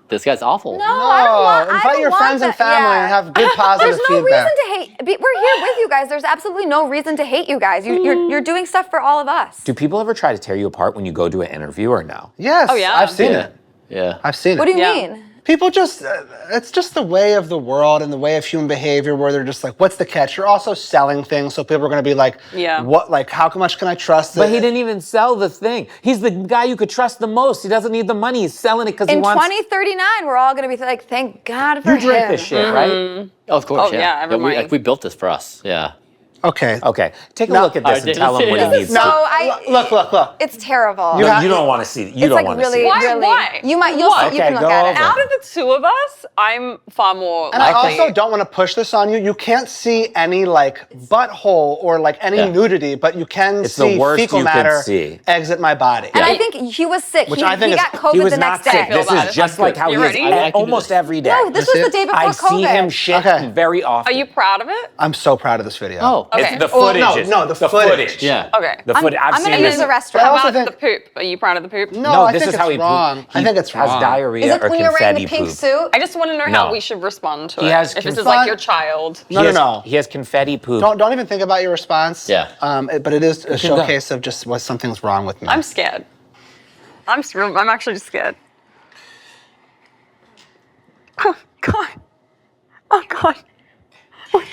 this guy's awful. No, I don't want. Invite your friends and family and have good positive There's no feedback. reason to hate. We're here with you guys. There's absolutely no reason to hate you guys. You're doing stuff for all of us. Do people ever try to tear you apart when you go to an interview or no? Yes, Oh, yeah. I've seen it. Yeah. I've seen it. What do you Yeah. mean? People just, it's just the way of the world and the way of human behavior where they're just like, what's the catch? You're also selling things, so people are going to be like, what, like, how much can I trust it? But he didn't even sell the thing. He's the guy you could trust the most. He doesn't need the money. He's selling it because he wants... In 2039, we're all going to be like, thank God for him. You drink this shit, right? Oh, of course, every morning. We built this for us, yeah. Okay. Okay, take a look at this and tell him what he needs No, to... Look. It's terrible. You don't want to see it. You It's don't like want to see really, it. really. Why? You'll see, Okay, you can look go at it. over. Out of the two of us, I'm far more And I likely. also don't want to push this on you. You can't see any like butthole or like any nudity, but you can It's the see worst fecal you can matter see. exit my body. And I think he was sick. Which he I think he is- got COVID He was the not next day. sick. This about is it. just like how You he is ready? I can do almost this. every day. No, this was the day before I COVID. see him shit Okay. very often. Are you proud of it? I'm so proud of this video. Oh, Okay. It's the Well, footage. no, the footage. yeah. Okay. The footage. I've I'm seen gonna this. use the I restroom. How also about think- the poop? Are you proud of the poop? No, I this think is how it's he wrong. I think it's has wrong. diarrhea Is it or when you're wearing confetti the pink poop. suit? I just want to know No. how we should respond to He it. has If this is confetti- like your child. No. He has confetti poop. Don't even think about your response. Yeah. But it is a go. showcase of just what something's wrong with me. I'm scared. I'm actually just scared. Oh God. Oh God. Oh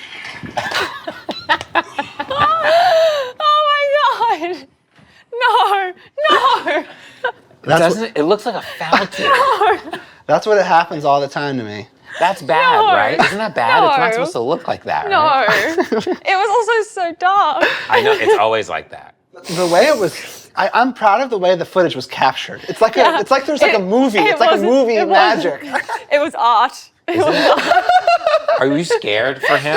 my God. No. It looks like a fountain. That's what it happens all the time to me. That's bad, No. right? Isn't that bad? It's No. not supposed to look like that, No. right? It was also so dark. I know, it's always like that. The way it was, I'm proud of the way the footage was captured. It's like it's like there's like a movie. It's like a movie magic. It was art. It was art. Are you scared for him?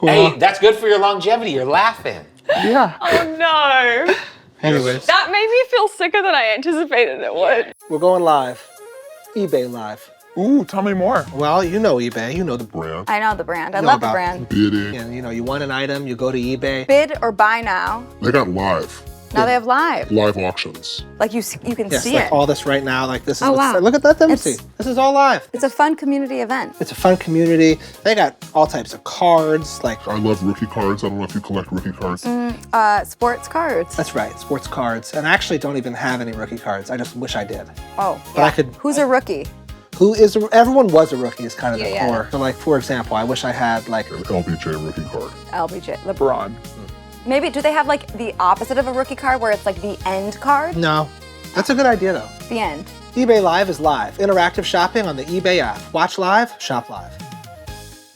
Hey, that's good for your longevity. You're laughing. Yeah. Oh no. Anyways, That made me feel sicker than I anticipated it would. we're going live. eBay live. Ooh, tell me more. Well, you know eBay. You know the Brand. I know the brand. I Know love the about- brand. Bidding. and you want an item, you go to eBay. Bid or buy now. They got live Now they have live. auctions. Like you can Yes, see like it. all this right now. Like this is. Oh, wow. Look at that. Let me It's- see. This is all live. It's a fun community event. It's a fun community. They got all types of cards. Like I love rookie cards. I don't know if you collect rookie cards. Sports cards. that's right, sports cards. And I actually don't even have any rookie cards. I just wish I did. Oh, But I could. Who's a rookie? Everyone was a rookie is kind of the Yeah. core. So like, for example, I wish I had like, An LBJ rookie card. LBJ. LeBron. Maybe, do they have like the opposite of a rookie card where it's like the end card? no. That's a good idea though. The end. eBay Live is live. Interactive shopping on the eBay app. Watch live, shop live.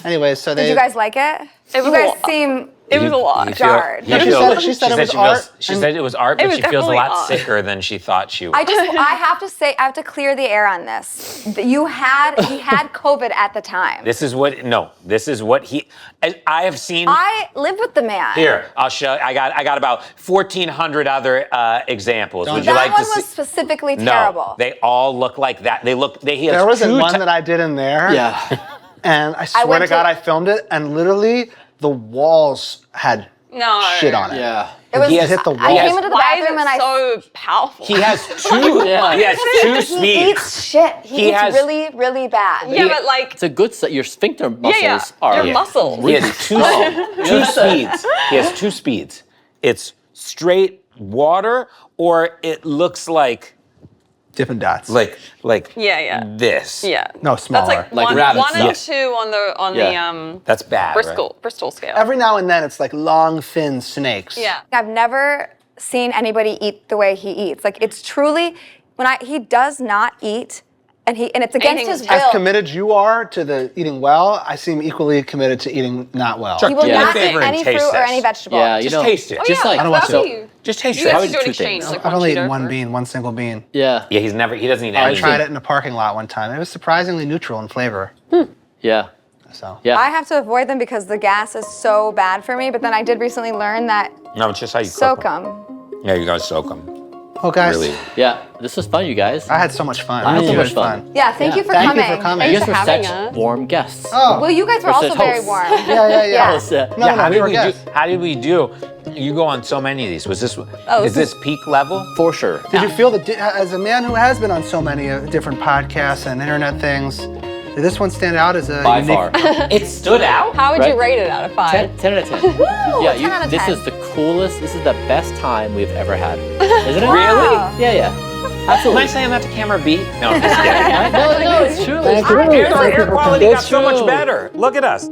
Anyways, so they. Did you guys like it? It was You guys a lot. seem It was a lot. jarred. No, she said it was art. She said it was art, but was she feels a definitely lot art. sicker than she thought she would. I have to say, I have to clear the air on this. He had COVID at the time. This is what I have seen. I lived with the man. Here, I'll show. I got about 1,400 other examples. Would you That like one to see? was specifically No, terrible. they all look like that. He has There was two one ti- that I did in there. Yeah. And I swear went to God, to- I filmed it, and literally the walls had No. shit on it. Yeah. It was, He hit the I wall. came into the Why is bathroom it and so powerful? He has two. He has two He speeds. eats shit. He He eats has- really, really bad. Yeah, but like, It's a good set. Your sphincter muscles are. your muscles. He has two speeds. He has two speeds. It's straight water, or it looks like Dippin' Dots. Yeah. this. Yeah. No, smaller. That's like, Like one, rabbits. one and Yeah. two on Yeah. the That's bad. Bristol scale. Every now and then, it's like long, thin snakes. Yeah. I've never seen anybody eat the way he eats. Like it's truly he does not eat, and it's against Anything his is As will. committed you are to the eating well, I seem equally committed to eating not well. Sure. He will Yeah. not Favor eat and any taste fruit or this. any vegetable. Yeah, you Just know. taste it. Just like I don't want so. to. Just taste You it. have I to do would an do two exchange. things. Like I've only Cheeto eaten one for- bean, one single bean. Yeah. Yeah, he doesn't eat I anything. tried it in a parking lot one time. It was surprisingly neutral in flavor. Yeah. So. Yeah. I have to avoid them because the gas is so bad for me. But then I did recently learn that No, it's just how you soak cook 'em. them. Yeah, you gotta soak them. Well, guys, Really. Yeah. This was fun, you guys. I had so much fun. I had It so was much fun. Yeah, thank you for Thank coming. you for coming. You guys for were having such us. warm guests. Oh, Well, you guys were We're also such very hosts. warm. yeah. Yes, No, how we did were we do? guests. How did we do? You go on so many of these. Was this? Is this peak level? For sure. Did you feel that, as a man who has been on so many different podcasts and internet things, did this one stand out as a By unique? far. It stood out. How would Right. you rate it out of 5? 10 out of 10. Yeah, 10 out of this 10. is the coolest, this is the best time we've ever had. Isn't it? Really? Wow. Yeah, yeah. Am I saying that to camera B? No, I'm just kidding. No, it's true. It's true. Our air quality got It's so much true. better. Look at us.